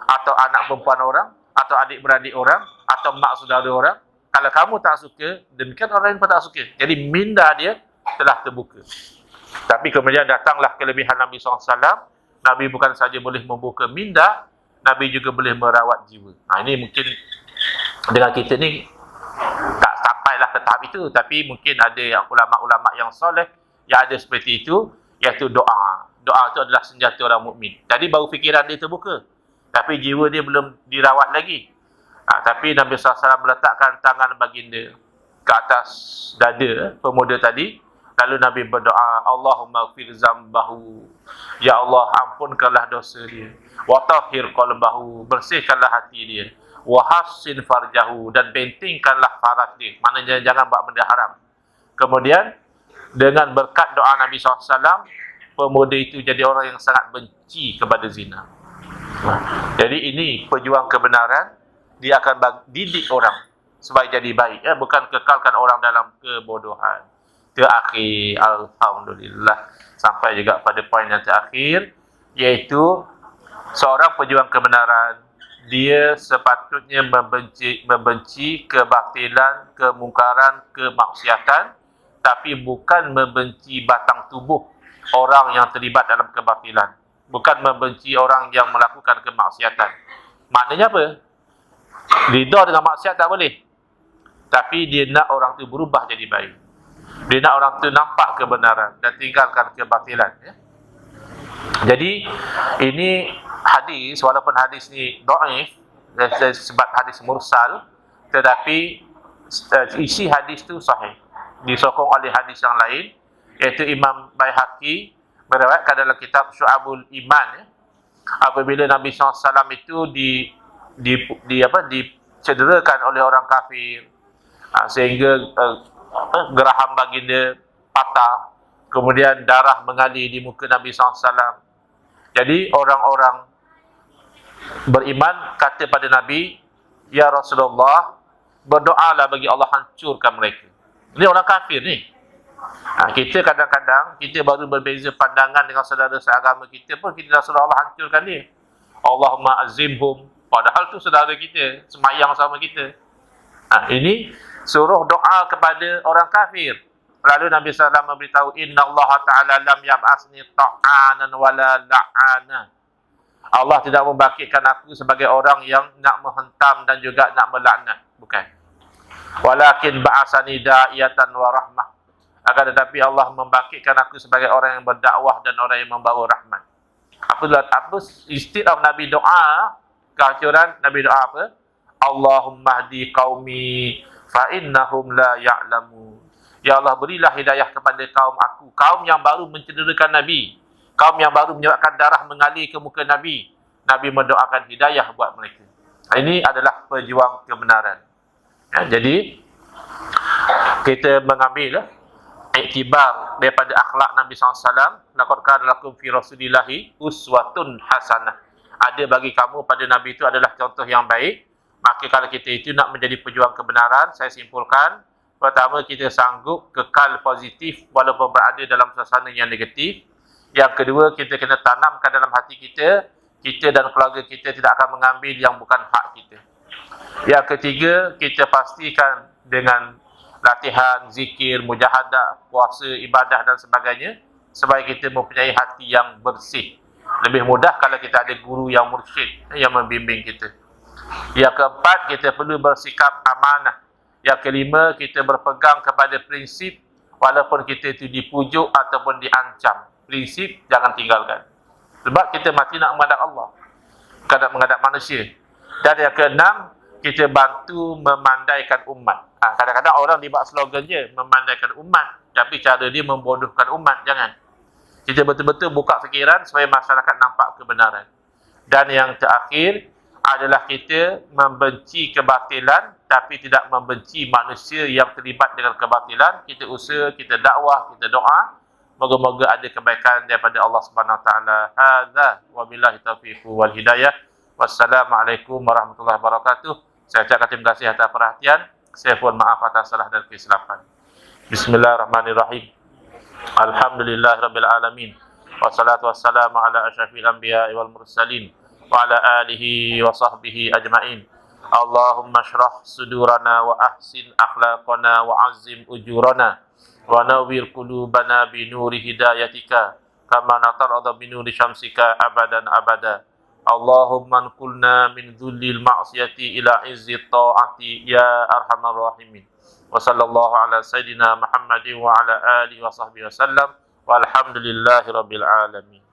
atau anak perempuan orang, atau adik-beradik orang, atau mak saudara orang. Kalau kamu tak suka, demikian orang lain pun tak suka. Jadi minda dia telah terbuka. Tapi kemudian datanglah kelebihan Nabi SAW. Nabi bukan saja boleh membuka minda, Nabi juga boleh merawat jiwa. Ini mungkin dengan kita ni tak sampailah ke tahap itu, tapi mungkin ada yang ulama-ulama yang soleh yang ada seperti itu, iaitu doa. Doa itu adalah senjata orang mukmin. Jadi baru fikiran dia terbuka, tapi jiwa dia belum dirawat lagi. Tapi Nabi SAW meletakkan tangan baginda ke atas dada pemuda tadi. Lalu Nabi berdoa, Allahumma gfir zambahu. Ya Allah, ampunkanlah dosa dia. Wa tahhir qalbahu, bersihkanlah hati dia. Wa hassin farjahu, dan bentingkanlah faraj dia. Maknanya jangan buat benda haram. Kemudian dengan berkat doa Nabi SAW, pemuda itu jadi orang yang sangat benci kepada zina. Jadi ini pejuang kebenaran, dia akan didik orang supaya jadi baik, bukan kekalkan orang dalam kebodohan. Terakhir, alhamdulillah, sampai juga pada poin yang terakhir, iaitu seorang pejuang kebenaran, dia sepatutnya membenci kebatilan, kemungkaran, kemaksiatan, tapi bukan membenci batang tubuh orang yang terlibat dalam kebatilan, bukan membenci orang yang melakukan kemaksiatan. Maknanya apa? Ridha dengan maksiat tak boleh, tapi dia nak orang tu berubah jadi baik. Dia nak orang tu nampak kebenaran dan tinggalkan kebatilan. Jadi ini hadis, walaupun hadis ni dhaif sebab hadis mursal, tetapi isi hadis tu sahih, disokong oleh hadis yang lain, iaitu Imam Baihaqi meriwayatkan dalam kitab Syu'abul Iman, apabila Nabi SAW itu dicederakan oleh orang kafir, sehingga geraham baginda patah, kemudian darah mengalir di muka Nabi SAW. Jadi orang-orang beriman kata pada Nabi, Ya Rasulullah, berdoalah bagi Allah hancurkan mereka. Ini orang kafir ni. Kita kadang-kadang, kita baru berbeza pandangan dengan saudara seagama kita pun, kita Rasulullah Allah hancurkan dia. Allahumma azimhum, padahal tu saudara kita, semayang sama kita. Ini suruh doa kepada orang kafir. Lalu Nabi SAW memberitahu, Inna Allah Ta'ala lam yab'asni ta'anan wala la'ana. Allah tidak membangkitkan aku sebagai orang yang nak menghentam dan juga nak melaknat. Bukan. Walakin ba'asani da'iyatan wa rahmah. Akan tetapi Allah membangkitkan aku sebagai orang yang berdakwah dan orang yang membawa rahmat. Apa istilah Nabi doa kehancuran? Nabi doa apa? Allahumma hdi qaumi fa innahum la ya'lamun. Ya Allah, berilah hidayah kepada kaum aku, kaum yang baru mencederakan Nabi, kaum yang baru menyebabkan darah mengalir ke muka Nabi. Nabi mendoakan hidayah buat mereka. Ini adalah pejuang kebenaran. Jadi kita mengambil iktibar daripada akhlak Nabi SAW. Laqad kana lakum fi rasulillahi uswatun hasanah. Ada bagi kamu pada Nabi itu adalah contoh yang baik. Maka kalau kita itu nak menjadi pejuang kebenaran, saya simpulkan, pertama, kita sanggup kekal positif walaupun berada dalam suasana yang negatif. Yang kedua, kita kena tanamkan dalam hati kita dan keluarga kita tidak akan mengambil yang bukan hak kita. Yang ketiga, kita pastikan dengan latihan, zikir, mujahadah, puasa, ibadah dan sebagainya, supaya kita mempunyai hati yang bersih. Lebih mudah kalau kita ada guru yang mursyid, yang membimbing kita. Yang keempat, kita perlu bersikap amanah. Yang kelima, kita berpegang kepada prinsip walaupun kita itu dipujuk ataupun diancam. Prinsip jangan tinggalkan. Sebab kita mati nak menghadap Allah, bukan nak menghadap manusia. Dan yang keenam, kita bantu memandaikan umat. Kadang-kadang orang dibuat slogan je, memandaikan umat, tapi cara dia membodohkan umat. Jangan. Kita betul-betul buka fikiran supaya masyarakat nampak kebenaran. Dan yang terakhir adalah kita membenci kebatilan tapi tidak membenci manusia yang terlibat dengan kebatilan. Kita usaha, kita dakwah, kita doa, moga-moga ada kebaikan daripada Allah Subhanahu Wa Taala. Hadza wa billahi taufiq wal hidayah. Wassalamualaikum warahmatullahi wabarakatuh. Saya ucapkan terima kasih atas perhatian. Saya mohon maaf atas salah dan kesilapan. Bismillahirrahmanirrahim. Alhamdulillah Rabbil Alamin. Wassalatu wassalamu ala asyrafil anbiya wal mursalin wa ala alihi wa sahbihi ajma'in. Allahumma syrah sudurana wa ahsin akhlaqana wa azim ujurana wa nawwir qulubana bi nuri hidayatika kama natarada bi nuri syamsika abadan abada. Allahumma anqulna min dhullil ma'siyati ila izzi ta'ati ya arhamar rahimin. Wa sallallahu ala sayyidina Muhammadin wa ala alihi wa sahbihi wa sallam walhamdulillahi rabbil alamin.